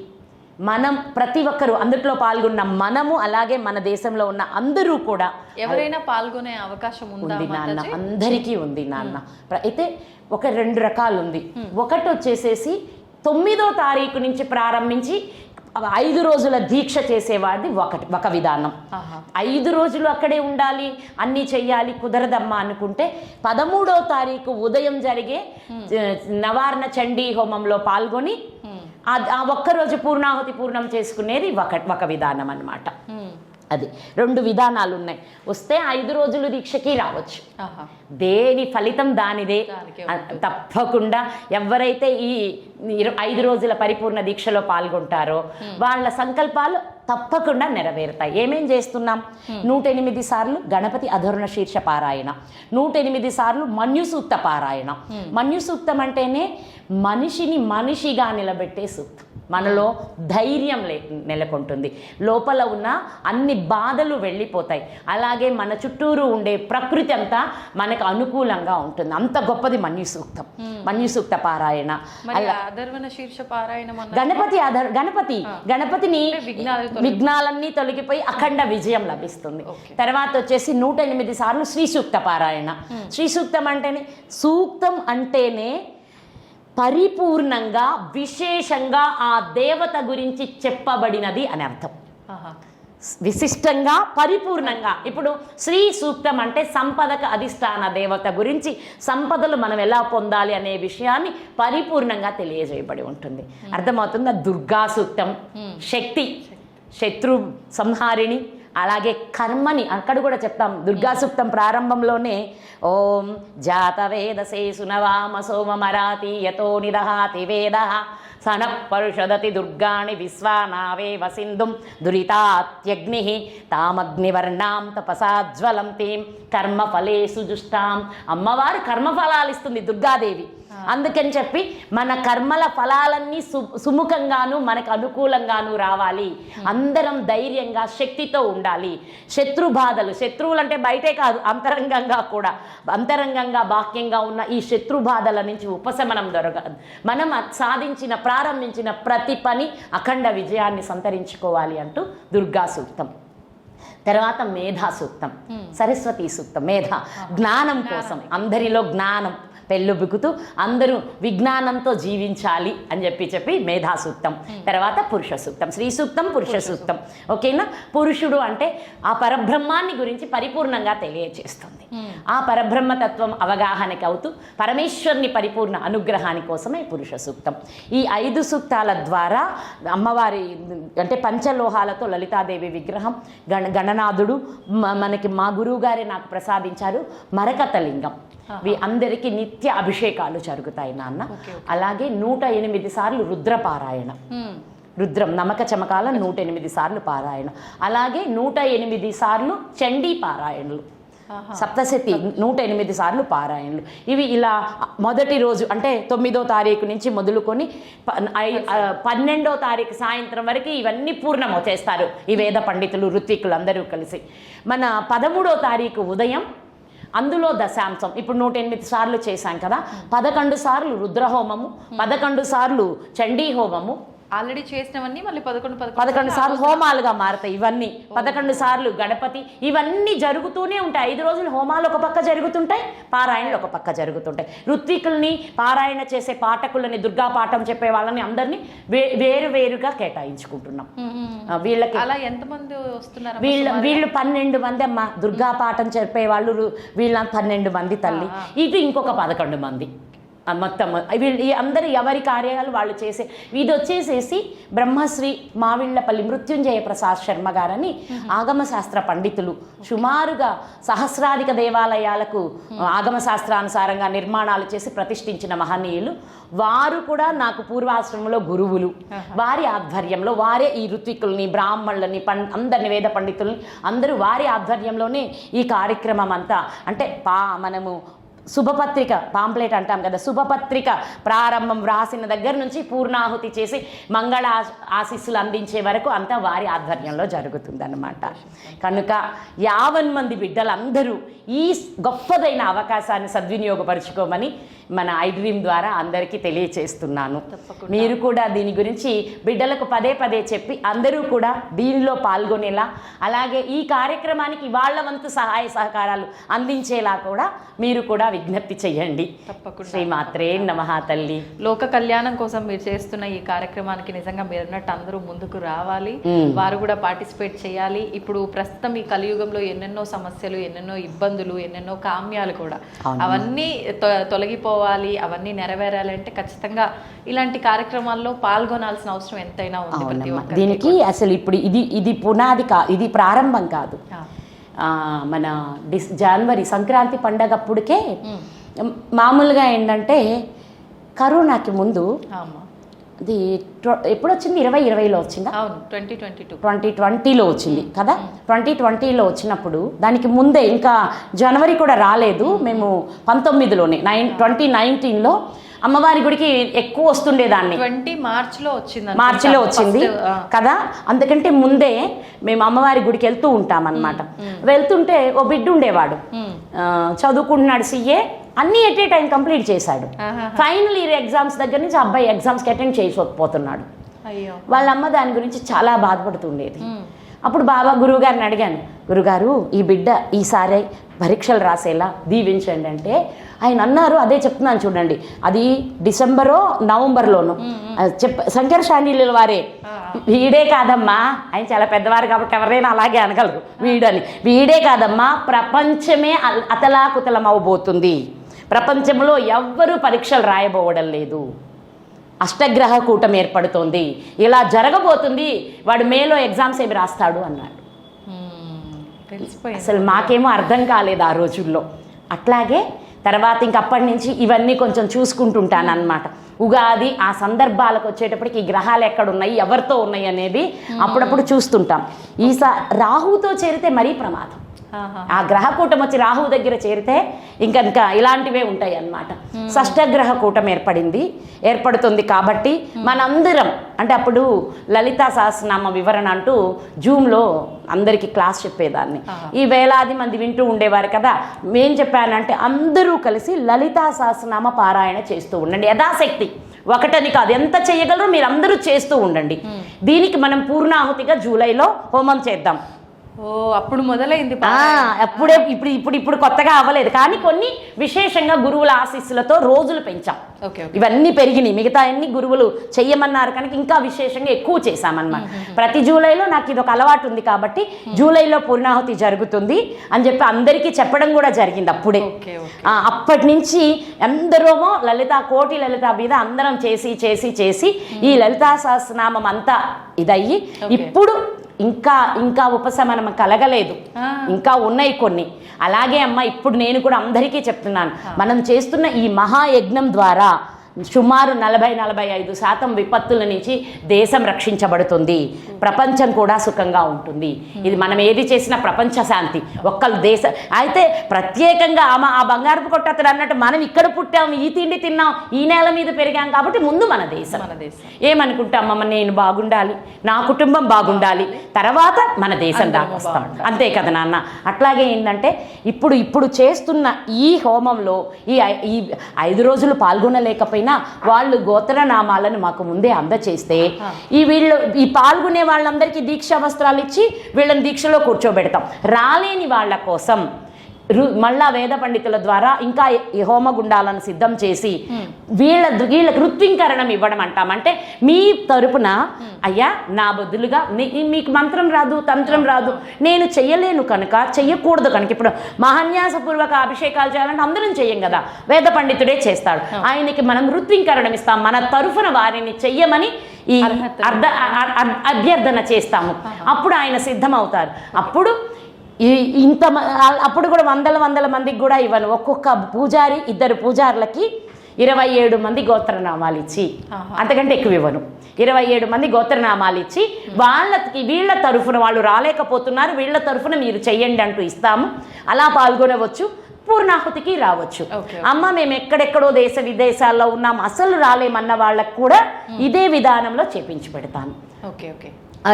మనం ప్రతి ఒక్కరు అందుట్లో పాల్గొన్న మనము, అలాగే మన దేశంలో ఉన్న అందరూ కూడా ఎవరైనా పాల్గొనే అవకాశం ఉంది నాన్న. అందరికీ ఉంది నాన్న. అయితే ఒక 2 రకాలు ఉంది. ఒకటి వచ్చేసేసి 9వ తారీఖు నుంచి ప్రారంభించి 5 రోజుల దీక్ష చేసేవాడిది ఒక విధానం. 5 రోజులు అక్కడే ఉండాలి, అన్నీ చెయ్యాలి, కుదరదమ్మా అనుకుంటే 13వ తారీఖు ఉదయం జరిగే నవార్ణ చండీ హోమంలో పాల్గొని ఆ ఒక్కరోజు పూర్ణాహుతి పూర్ణం చేసుకునేది ఒక విధానం అన్నమాట. అది 2 విధానాలు ఉన్నాయి. వస్తే 5 రోజులు దీక్షకి రావచ్చు. దేని ఫలితం దానిదే. తప్పకుండా ఎవరైతే ఈ 5 రోజుల పరిపూర్ణ దీక్షలో పాల్గొంటారో వాళ్ళ సంకల్పాలు తప్పకుండా నెరవేరుతాయి. ఏమేం చేస్తున్నాం? 108 సార్లు గణపతి అధర్వణ శీర్ష పారాయణ, 108 సార్లు మన్యుసూక్త పారాయణ. మన్యుసూక్తం అంటేనే మనిషిని మనిషిగా నిలబెట్టే సూక్తం. మనలో ధైర్యం నెలకొంటుంది, లోపల ఉన్న అన్ని బాధలు వెళ్ళిపోతాయి. అలాగే మన చుట్టూరు ఉండే ప్రకృతి అంతా మనకు అనుకూలంగా ఉంటుంది. అంత గొప్పది మన్యుసూక్తం, మన్యుసూక్త పారాయణ. గణపతిని విఘ్నాలన్నీ తొలగిపోయి అఖండ విజయం లభిస్తుంది. తర్వాత వచ్చేసి 108 సార్లు శ్రీ సూక్త పారాయణ. శ్రీ సూక్తం అంటేనే, సూక్తం అంటేనే పరిపూర్ణంగా విశేషంగా ఆ దేవత గురించి చెప్పబడినది అని అర్థం. విశిష్టంగా పరిపూర్ణంగా. ఇప్పుడు శ్రీ సూక్తం అంటే సంపదకు అధిష్టాన దేవత గురించి, సంపదలు మనం ఎలా పొందాలి అనే విషయాన్ని పరిపూర్ణంగా తెలియజేయబడి ఉంటుంది. అర్థమవుతుందా? దుర్గా సూక్తం శక్తి, శత్రు సంహారిణి, అలాగే కర్మని అక్కడ కూడా చెప్తాం. దుర్గా సూక్తం ప్రారంభంలోనే ఓం జాతవేదసే సునవామ సోమమరాతి యతో నిదహాతి వేద సన పరుషదతి దుర్గాణి విశ్వానావేవ సింధుం దురితాత్యగ్ని తామగ్నివర్ణాం తపసాజ్వలం తీం కర్మఫలేసు జుష్టాం. అమ్మవారు కర్మఫలాలు ఇస్తుంది దుర్గాదేవి. అందుకని చెప్పి మన కర్మల ఫలాలన్నీ సుముఖంగాను మనకు అనుకూలంగాను రావాలి. అందరం ధైర్యంగా శక్తితో ఉండాలి. శత్రు బాధలు, శత్రువులు అంటే బయటే కాదు, అంతరంగంగా కూడా, అంతరంగంగా బాహ్యంగా ఉన్న ఈ శత్రు బాధల నుంచి ఉపశమనం దొరకదు. మనం ప్రారంభించిన ప్రతి పని అఖండ విజయాన్ని సంతరించుకోవాలి అంటూ దుర్గా సూక్తం. తర్వాత మేధా సూక్తం, సరస్వతి సూక్తం. మేధ జ్ఞానం కోసం, అందరిలో జ్ఞానం పెళ్ళుబుకుతూ అందరూ విజ్ఞానంతో జీవించాలి అని చెప్పి మేధా సూక్తం. తర్వాత పురుష సూక్తం, స్త్రీ సూక్తం, పురుష సూక్తం. ఓకేనా? పురుషుడు అంటే ఆ పరబ్రహ్మాన్ని గురించి పరిపూర్ణంగా తెలియజేస్తుంది. ఆ పరబ్రహ్మతత్వం అవగాహనకి అవుతూ పరమేశ్వరుని పరిపూర్ణ అనుగ్రహాని కోసమే పురుష సూక్తం. ఈ 5 సూక్తాల ద్వారా అమ్మవారి అంటే పంచలోహాలతో లలితాదేవి విగ్రహం, గణనాథుడు, మనకి మా గురువు గారే నాకు ప్రసాదించారు మరకత లింగం. అందరికీ నిత్య అభిషేకాలు జరుగుతాయి నాన్న. అలాగే 108 సార్లు రుద్రపారాయణ, రుద్రం నమక చమకాల 108 సార్లు పారాయణ. అలాగే 108 సార్లు చండీ పారాయణలు, సప్తశతి 108 సార్లు పారాయణలు. ఇవి ఇలా మొదటి రోజు అంటే 9వ తారీఖు నుంచి మొదలుకొని 12వ తారీఖు సాయంత్రం వరకు ఇవన్నీ పూర్ణం చేస్తారు ఈ వేద పండితులు, ఋత్వికులు అందరూ కలిసి. మన 13వ తారీఖు ఉదయం అందులో దశాంశం, ఇప్పుడు 108 సార్లు చేశాం కదా, 11 సార్లు రుద్రహోమము, 11 సార్లు చండీ హోమము, ఆల్రెడీ చేసినవన్నీ మళ్ళీ 11 సార్లు హోమాలుగా మారతాయి. ఇవన్నీ 11 సార్లు గణపతి, ఇవన్నీ జరుగుతూనే ఉంటాయి. 5 రోజులు హోమాలు ఒక పక్క జరుగుతుంటాయి, పారాయణలు ఒక పక్క జరుగుతుంటాయి. ఋత్వికుల్ని, పారాయణ చేసే పాఠకులని, దుర్గా పాఠం చెప్పే వాళ్ళని అందరినీ వేరువేరుగా కేటాయించుకుంటున్నాం. వీళ్ళకి అలా ఎంతమంది వస్తున్నారు? వీళ్ళు 12 మంది అమ్మ. దుర్గా పాఠం చెప్పే వాళ్ళు వీళ్ళ 12 మంది తల్లి, ఇటు ఇంకొక 11 మంది. మొత్తం వీళ్ళు అందరూ ఎవరి కార్యాలు వాళ్ళు చేసే. ఇది వచ్చేసేసి బ్రహ్మశ్రీ మావిళ్ళపల్లి మృత్యుంజయ ప్రసాద్ శర్మ గారని ఆగమశాస్త్ర పండితులు, సుమారుగా సహస్రాధిక దేవాలయాలకు ఆగమశాస్త్రానుసారంగా నిర్మాణాలు చేసి ప్రతిష్ఠించిన మహనీయులు. వారు కూడా నాకు పూర్వాశ్రమంలో గురువులు. వారి ఆధ్వర్యంలో వారే ఈ ఋత్వికుల్ని, బ్రాహ్మణులని, అందరిని, వేద పండితుల్ని అందరూ వారి ఆధ్వర్యంలోనే ఈ కార్యక్రమం అంతా. అంటే మనము శుభపత్రిక పాంప్లెట్ అంటాం కదా, శుభపత్రిక ప్రారంభం రాసిన దగ్గర నుంచి పూర్ణాహుతి చేసి మంగళ ఆశీస్సులు అందించే వరకు అంతా వారి ఆధ్వర్యంలో జరుగుతుందన్నమాట. కనుక 50 మంది బిడ్డలందరూ ఈ గొప్పదైన అవకాశాన్ని సద్వినియోగపరుచుకోమని మన ఐడ్రీమ్ ద్వారా అందరికీ తెలియచేస్తున్నాను. మీరు కూడా దీని గురించి బిడ్డలకు పదే పదే చెప్పి అందరూ కూడా దీనిలో పాల్గొనేలా, అలాగే ఈ కార్యక్రమానికి వాళ్ళ వంతు సహాయ సహకారాలు అందించేలా కూడా మీరు కూడా విజ్ఞప్తి చెయ్యండి. తప్పకుండా. శ్రీమాత్రే నమః తల్లి. లోక కళ్యాణం కోసం మీరు చేస్తున్న ఈ కార్యక్రమానికి నిజంగా మీరున్నట్టు అందరూ ముందుకు రావాలి, వారు కూడా పార్టిసిపేట్ చేయాలి. ఇప్పుడు ప్రస్తుతం ఈ కలియుగంలో ఎన్నెన్నో సమస్యలు, ఎన్నెన్నో ఇబ్బందులు, ఎన్నెన్నో కామ్యాలు కూడా అవన్నీ తొలగిపోవాలి, అవన్నీ నెరవేరాలంటే ఖచ్చితంగా ఇలాంటి కార్యక్రమాల్లో పాల్గొనాల్సిన అవసరం ఎంతైనా ఉంది ప్రతి ఒక్కరికి. దీనికి అసలు ఇప్పుడు ఇది పునాది ఇది ప్రారంభం కాదు. మన జనవరి సంక్రాంతి పండగప్పుడికే మామూలుగా ఏంటంటే కరోనాకి ముందు అది ఎప్పుడు వచ్చింది, 2020లో వచ్చిందా? 2020లో వచ్చింది కదా. 2020లో వచ్చినప్పుడు దానికి ముందే ఇంకా జనవరి కూడా రాలేదు. మేము 19లోనే 2019లో అమ్మవారి గుడికి ఎక్కువ వస్తుండేదాన్ని. మార్చిలో వచ్చింది కదా. అందుకంటే ముందే మేము అమ్మవారి గుడికి వెళ్తూ ఉంటాం అన్నమాట. వెళ్తుంటే ఓ బిడ్డ ఉండేవాడు, చదువుకుంటున్నాడు, CA, అన్నీ ఎట్ ఏ టైం కంప్లీట్ చేశాడు. ఫైనల్ ఇయర్ ఎగ్జామ్స్ దగ్గర నుంచి అబ్బాయి ఎగ్జామ్స్కి అటెండ్ చేయకపోతున్నాడు. వాళ్ళ అమ్మ దాని గురించి చాలా బాధపడుతుండేది. అప్పుడు బాబా గురువుగారిని అడిగాను, గురుగారు ఈ బిడ్డ ఈసారి పరీక్షలు రాసేలా దీవించండి అంటే ఆయన అన్నారు, అదే చెప్తున్నాను చూడండి, అది డిసెంబరో నవంబర్లోనూ శంకర శాండిల్యుల వారే, వీడే కాదమ్మా, ఆయన చాలా పెద్దవారు కాబట్టి ఎవరైనా అలాగే అనగలరు వీడని, వీడే కాదమ్మా ప్రపంచమే అతలాకుతలం అవబోతుంది, ప్రపంచంలో ఎవ్వరూ పరీక్షలు రాయబోవడం లేదు, అష్టగ్రహ కూటమి ఏర్పడుతోంది, ఇలా జరగబోతుంది, వాడు మేలో ఎగ్జామ్స్ ఏమి రాస్తాడు అన్నాడు. అసలు మాకేమో అర్థం కాలేదు ఆ రోజుల్లో. అట్లాగే తర్వాత ఇంకప్పటి నుంచి ఇవన్నీ కొంచెం చూసుకుంటుంటాను అన్నమాట. ఉగాది ఆ సందర్భాలకు వచ్చేటప్పటికి ఈ గ్రహాలు ఎక్కడున్నాయి, ఎవరితో ఉన్నాయి అనేది అప్పుడప్పుడు చూస్తుంటాం. రాహుతో చేరితే మరీ ప్రమాదం. ఆ గ్రహకూటం వచ్చి రాహువు దగ్గర చేరితే ఇంకా ఇలాంటివే ఉంటాయి అన్నమాట. షష్టగ్రహ కూటం ఏర్పడుతుంది కాబట్టి మనందరం అంటే అప్పుడు లలితా సహస్రనామ వివరణ అంటూ జూమ్లో అందరికీ క్లాస్ చెప్పేదాన్ని. ఈ వేలాది మంది వింటూ ఉండేవారు కదా. ఏం చెప్పానంటే అందరూ కలిసి లలితా సహస్రనామ పారాయణ చేస్తూ ఉండండి, యథాశక్తి, ఒకటని కాదు, ఎంత చేయగలరో మీరు అందరూ చేస్తూ ఉండండి. దీనికి మనం పూర్ణాహుతిగా జూలైలో హోమం చేద్దాం. ఓ అప్పుడు మొదలైంది అప్పుడే ఇప్పుడు కొత్తగా అవ్వలేదు, కానీ కొన్ని విశేషంగా గురువుల ఆశీస్సులతో రోజులు పెంచాం. ఇవన్నీ పెరిగినాయి, మిగతా అన్ని గురువులు చెయ్యమన్నారు కనుక ఇంకా విశేషంగా ఎక్కువ చేశామన్నమాట. ప్రతి జూలైలో నాకు ఇది ఒక అలవాటు ఉంది కాబట్టి జూలైలో పూర్ణాహుతి జరుగుతుంది అని చెప్పి అందరికీ చెప్పడం కూడా జరిగింది అప్పుడే. అప్పటి నుంచి అందరూమో కోటి లలిత మీద అందరం చేసి చేసి చేసి ఈ లలితా సహస్రనామం అంతా ఇదయ్యి ఇప్పుడు ఇంకా ఉపశమనం కలగలేదు, ఇంకా ఉన్నాయి కొన్ని. అలాగే అమ్మ ఇప్పుడు నేను కూడా అందరికీ చెప్తున్నాను, మనం చేస్తున్న ఈ మహాయజ్ఞం ద్వారా సుమారు 40-45% విపత్తుల నుంచి దేశం రక్షించబడుతుంది, ప్రపంచం కూడా సుఖంగా ఉంటుంది. ఇది మనం ఏది చేసినా ప్రపంచ శాంతి ఒక్కళ్ళు అయితే ప్రత్యేకంగా ఆ బంగారపు కొట్టతడు అన్నట్టు మనం ఇక్కడ పుట్టాం, ఈ తిండి తిన్నాం, ఈ నేల మీద పెరిగాం కాబట్టి ముందు మన దేశం ఏమనుకుంటామమ్మ, నేను బాగుండాలి, నా కుటుంబం బాగుండాలి, తర్వాత మన దేశం దాకా వస్తాం, అంతే కదా నాన్న. అట్లాగే ఏంటంటే ఇప్పుడు చేస్తున్న ఈ హోమంలో ఈ 5 రోజులు పాల్గొనలేకపోయినా వాళ్ళు గోత్రనామాలను మాకు ముందే అందచేస్తే ఈ పాల్గొనే వాళ్ళందరికీ దీక్షా వస్త్రాలు ఇచ్చి వీళ్ళని దీక్షలో కూర్చోబెడతాం. రాలేని వాళ్ళ కోసం మళ్ళా వేద పండితుల ద్వారా ఇంకా ఈ హోమగుండాలను సిద్ధం చేసి వీళ్ళకి ఋత్వింకరణం ఇవ్వడం అంటాం. అంటే మీ తరపున అయ్యా నా బదులుగా మీకు మంత్రం రాదు, తంత్రం రాదు, నేను చెయ్యలేను కనుక, చెయ్యకూడదు కనుక, ఇప్పుడు మహాన్యాసపూర్వక అభిషేకాలు చేయాలంటే అందరం చెయ్యం కదా, వేద పండితుడే చేస్తాడు. ఆయనకి మనం ఋత్వింకరణం ఇస్తాం, మన తరఫున వారిని చెయ్యమని ఈ అభ్యర్థన చేస్తాము. అప్పుడు ఆయన సిద్ధమవుతారు. అప్పుడు కూడా వందల మందికి కూడా ఇవ్వను, ఒక్కొక్క పూజారి 2 పూజారులకి 27 మంది గోత్రనామాలు ఇచ్చి, అంతకంటే ఎక్కువ ఇవ్వను, 27 మంది గోత్రనామాలు ఇచ్చి వీళ్ళ తరఫున వాళ్ళు రాలేకపోతున్నారు, వీళ్ళ తరఫున మీరు చెయ్యండి అంటూ ఇస్తాము. అలా పాల్గొనవచ్చు, పూర్ణాహుతికి రావచ్చు. అమ్మ మేము ఎక్కడెక్కడో దేశ విదేశాల్లో ఉన్నాం, అసలు రాలేమన్న వాళ్ళకు కూడా ఇదే విధానంలో చేపించి పెడతాను.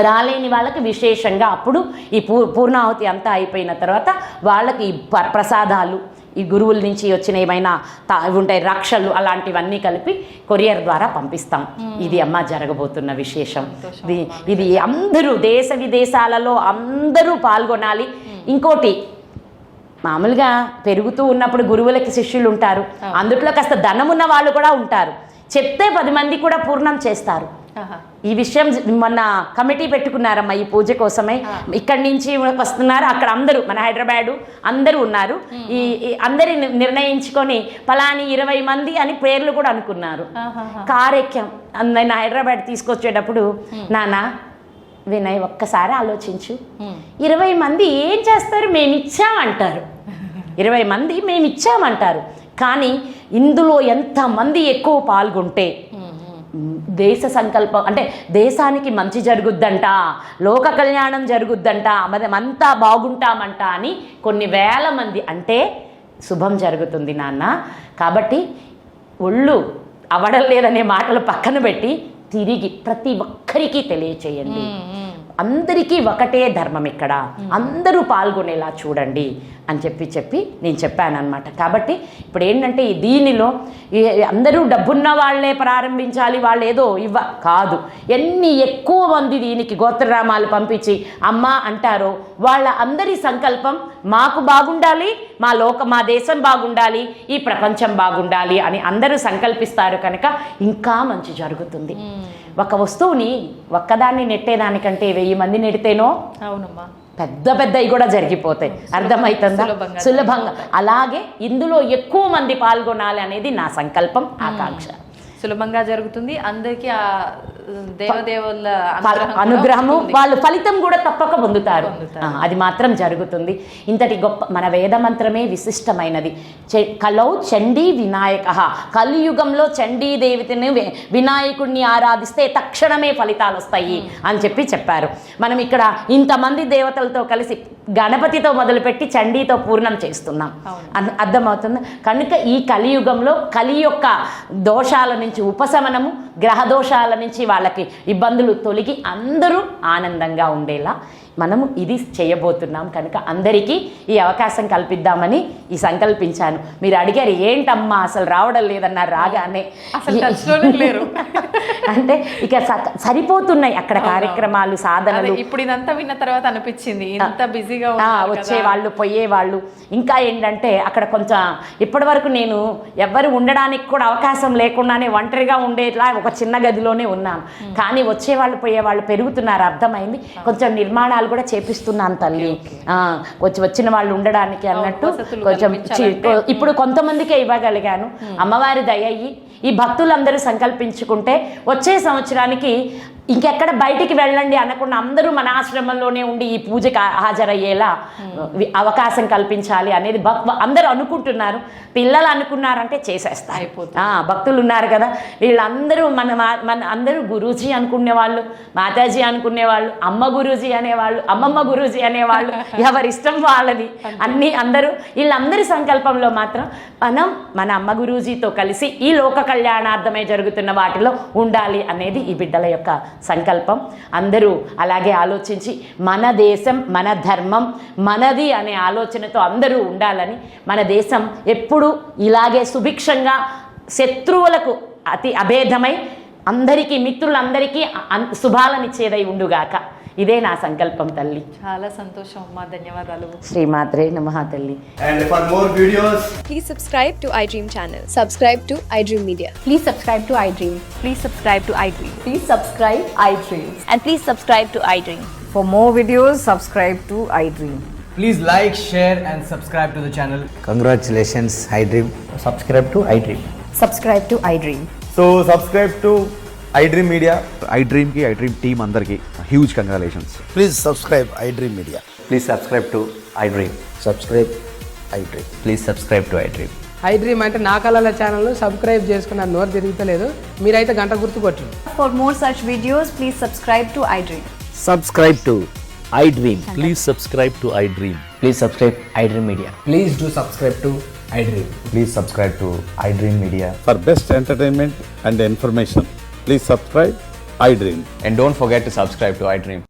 రాలేని వాళ్ళకి విశేషంగా అప్పుడు ఈ పూర్ణాహుతి అంతా అయిపోయిన తర్వాత వాళ్ళకి ప్రసాదాలు, ఈ గురువుల నుంచి వచ్చిన ఏమైనా ఉంటాయి రక్షలు, అలాంటివన్నీ కలిపి కొరియర్ ద్వారా పంపిస్తాం. ఇది అమ్మ జరగబోతున్న విశేషం. ఇది అందరూ దేశ విదేశాలలో అందరూ పాల్గొనాలి. ఇంకోటి, మామూలుగా పెరుగుతూ ఉన్నప్పుడు గురువులకి శిష్యులు ఉంటారు, అందుట్లో కాస్త ధనమున్న వాళ్ళు కూడా ఉంటారు. చెప్తే 10 మంది కూడా పూర్ణం చేస్తారు. ఈ విషయం మొన్న కమిటీ పెట్టుకున్నారమ్మా ఈ పూజ కోసమే. ఇక్కడి నుంచి వస్తున్నారు, అక్కడ అందరూ మన హైదరాబాదు అందరూ ఉన్నారు. ఈ అందరి నిర్ణయించుకొని పలాని 20 మంది అని పేర్లు కూడా అనుకున్నారు. కారు ఎక్కాం, నేను హైదరాబాద్ తీసుకొచ్చేటప్పుడు, నాన్న వినయ్ ఒక్కసారి ఆలోచించు, 20 మంది ఏం చేస్తారు, మేమిచ్చామంటారు. 20 మంది మేమిచ్చామంటారు, కానీ ఇందులో ఎంతమంది ఎక్కువ పాల్గొంటే దేశ సంకల్పం అంటే దేశానికి మంచి జరుగుద్దంట, లోక కళ్యాణం జరుగుద్దంట, మనమంతా బాగుంటామంట అని కొన్ని వేల మంది అంటే శుభం జరుగుతుంది నాన్న. కాబట్టి ఒళ్ళు అవడం లేదనే మాటలు పక్కన పెట్టి తిరిగి ప్రతి ఒక్కరికి తెలియచేయండి. అందరికీ ఒకటే ధర్మం, ఇక్కడ అందరూ పాల్గొనేలా చూడండి అని చెప్పి నేను చెప్పాను అనమాట. కాబట్టి ఇప్పుడు ఏంటంటే దీనిలో అందరూ డబ్బున్న వాళ్ళే ప్రారంభించాలి, వాళ్ళు ఏదో కాదు. ఎన్ని ఎక్కువ మంది దీనికి గోత్రనామాలు పంపించి అమ్మ అంటారో వాళ్ళ అందరి సంకల్పం మాకు బాగుండాలి, మా దేశం బాగుండాలి, ఈ ప్రపంచం బాగుండాలి అని అందరూ సంకల్పిస్తారు కనుక ఇంకా మంచి జరుగుతుంది. ఒక వస్తువుని ఒక్కదాన్ని నెట్టేదానికంటే 1000 మంది నెడితేనో పెద్దవి కూడా జరిగిపోతాయి. అర్థమవుతుందా? సులభంగా. అలాగే ఇందులో ఎక్కువ మంది పాల్గొనాలి అనేది నా సంకల్పం, ఆకాంక్ష. సులభంగా జరుగుతుంది, అందరికీ ఆ దేవదేవుల అనుగ్రహము, వాళ్ళు ఫలితం కూడా తప్పక పొందుతారు. అది మాత్రం జరుగుతుంది. ఇంతటి గొప్ప మన వేద మంత్రమే విశిష్టమైనది. కలౌ చండీ వినాయక, కలియుగంలో చండీదేవిని వినాయకుడిని ఆరాధిస్తే తక్షణమే ఫలితాలు వస్తాయి అని చెప్పారు. మనం ఇక్కడ ఇంతమంది దేవతలతో కలిసి గణపతితో మొదలుపెట్టి చండీతో పూర్ణం చేస్తున్నాం. అర్థమవుతుంది కనుక ఈ కలియుగంలో కలి యొక్క దోషాల నుంచి ఉపశమనము, గ్రహ దోషాల నుంచి వాళ్ళకి ఇబ్బందులు తొలగి అందరూ ఆనందంగా ఉండేలా మనము ఇది చేయబోతున్నాం కనుక అందరికీ ఈ అవకాశం కల్పిద్దామని ఈ సంకల్పించాను. మీరు అడిగారు ఏంటమ్మా అసలు రావడం లేదన్నారు రాగానే. అసలు టచ్లోనే లేరు. అంటే ఇక సరిపోతున్నాయి అక్కడ కార్యక్రమాలు, సాధనలు. ఇప్పుడు ఇదంతా విన్న తర్వాత అనిపించింది ఇంత బిజీగా వచ్చేవాళ్ళు పోయేవాళ్ళు. ఇంకా ఏంటంటే అక్కడ కొంచెం ఇప్పటి వరకు నేను ఎవ్వరు ఉండడానికి కూడా అవకాశం లేకుండానే ఒంటరిగా ఉండేలా ఒక చిన్న గదిలోనే ఉన్నాను. కానీ వచ్చేవాళ్ళు పోయేవాళ్ళు పెరుగుతున్నారు, అర్థమైంది. కొంచెం నిర్మాణాలు కూడా చేపిస్తున్నాను తల్లి, వచ్చిన వాళ్ళు ఉండడానికి అన్నట్టు. కొంచెం ఇప్పుడు కొంతమందికే ఇవ్వగలిగాను. అమ్మవారి దయ అయ్యి ఈ భక్తులందరూ సంకల్పించుకుంటే వచ్చే సంవత్సరానికి ఇంకెక్కడ బయటికి వెళ్ళండి అనకుండా అందరూ మన ఆశ్రమంలోనే ఉండి ఈ పూజకి హాజరయ్యేలా అవకాశం కల్పించాలి అనేది అందరూ అనుకుంటున్నారు. పిల్లలు అనుకున్నారంటే చేసేస్తారు. భక్తులు ఉన్నారు కదా, వీళ్ళందరూ మన అందరూ గురూజీ అనుకునేవాళ్ళు, మాతాజీ అనుకునేవాళ్ళు, అమ్మ గురూజీ అనేవాళ్ళు, అమ్మమ్మ గురూజీ అనేవాళ్ళు, ఎవరి ఇష్టం వాళ్ళది. అందరూ వీళ్ళందరి సంకల్పంలో మాత్రం మనం మన అమ్మ గురూజీతో కలిసి ఈ లోక కళ్యాణార్థమై జరుగుతున్న వాటిలో ఉండాలి అనేది ఈ బిడ్డల యొక్క సంకల్పం. అందరూ అలాగే ఆలోచించి మన దేశం, మన ధర్మం మనది అనే ఆలోచనతో అందరూ ఉండాలని, మన దేశం ఎప్పుడూ ఇలాగే సుభిక్షంగా శత్రువులకు అతి అభేదమై అందరికీ మిత్రులందరికీ శుభాలనిచ్చేదై ఉండుగాక. ఇదే నా సంకల్పం తల్లి. చాలా సంతోషం అమ్మా, ధన్యవాదాలు. శ్రీమాత్రే నమః తల్లి. And for more videos, please subscribe to iDream channel. Subscribe to iDream Media. Please subscribe to iDream. Please subscribe to iDream. Please subscribe iDream. And please subscribe to iDream. For more videos, subscribe to iDream. please like, share and subscribe to the channel. Congratulations, iDream. Subscribe to iDream. Subscribe to iDream. So subscribe to iDream Media. iDream ki iDream team andarki huge congratulations. Please subscribe iDream Media. Please subscribe to iDream. Subscribe iDream. Please subscribe to iDream. iDream అంటే నా కళల channel subscribe చేసుకున్న నోరు తిరుగుతలేదు, మీరైతే గంట గుర్తు కొట్టండి. For more such videos, please subscribe to iDream. Subscribe to iDream. Please subscribe to iDream. Please subscribe iDream Media. Please do subscribe to iDream. Please subscribe to iDream Media. For best entertainment and information, please subscribe iDream. And don't forget to subscribe to iDream.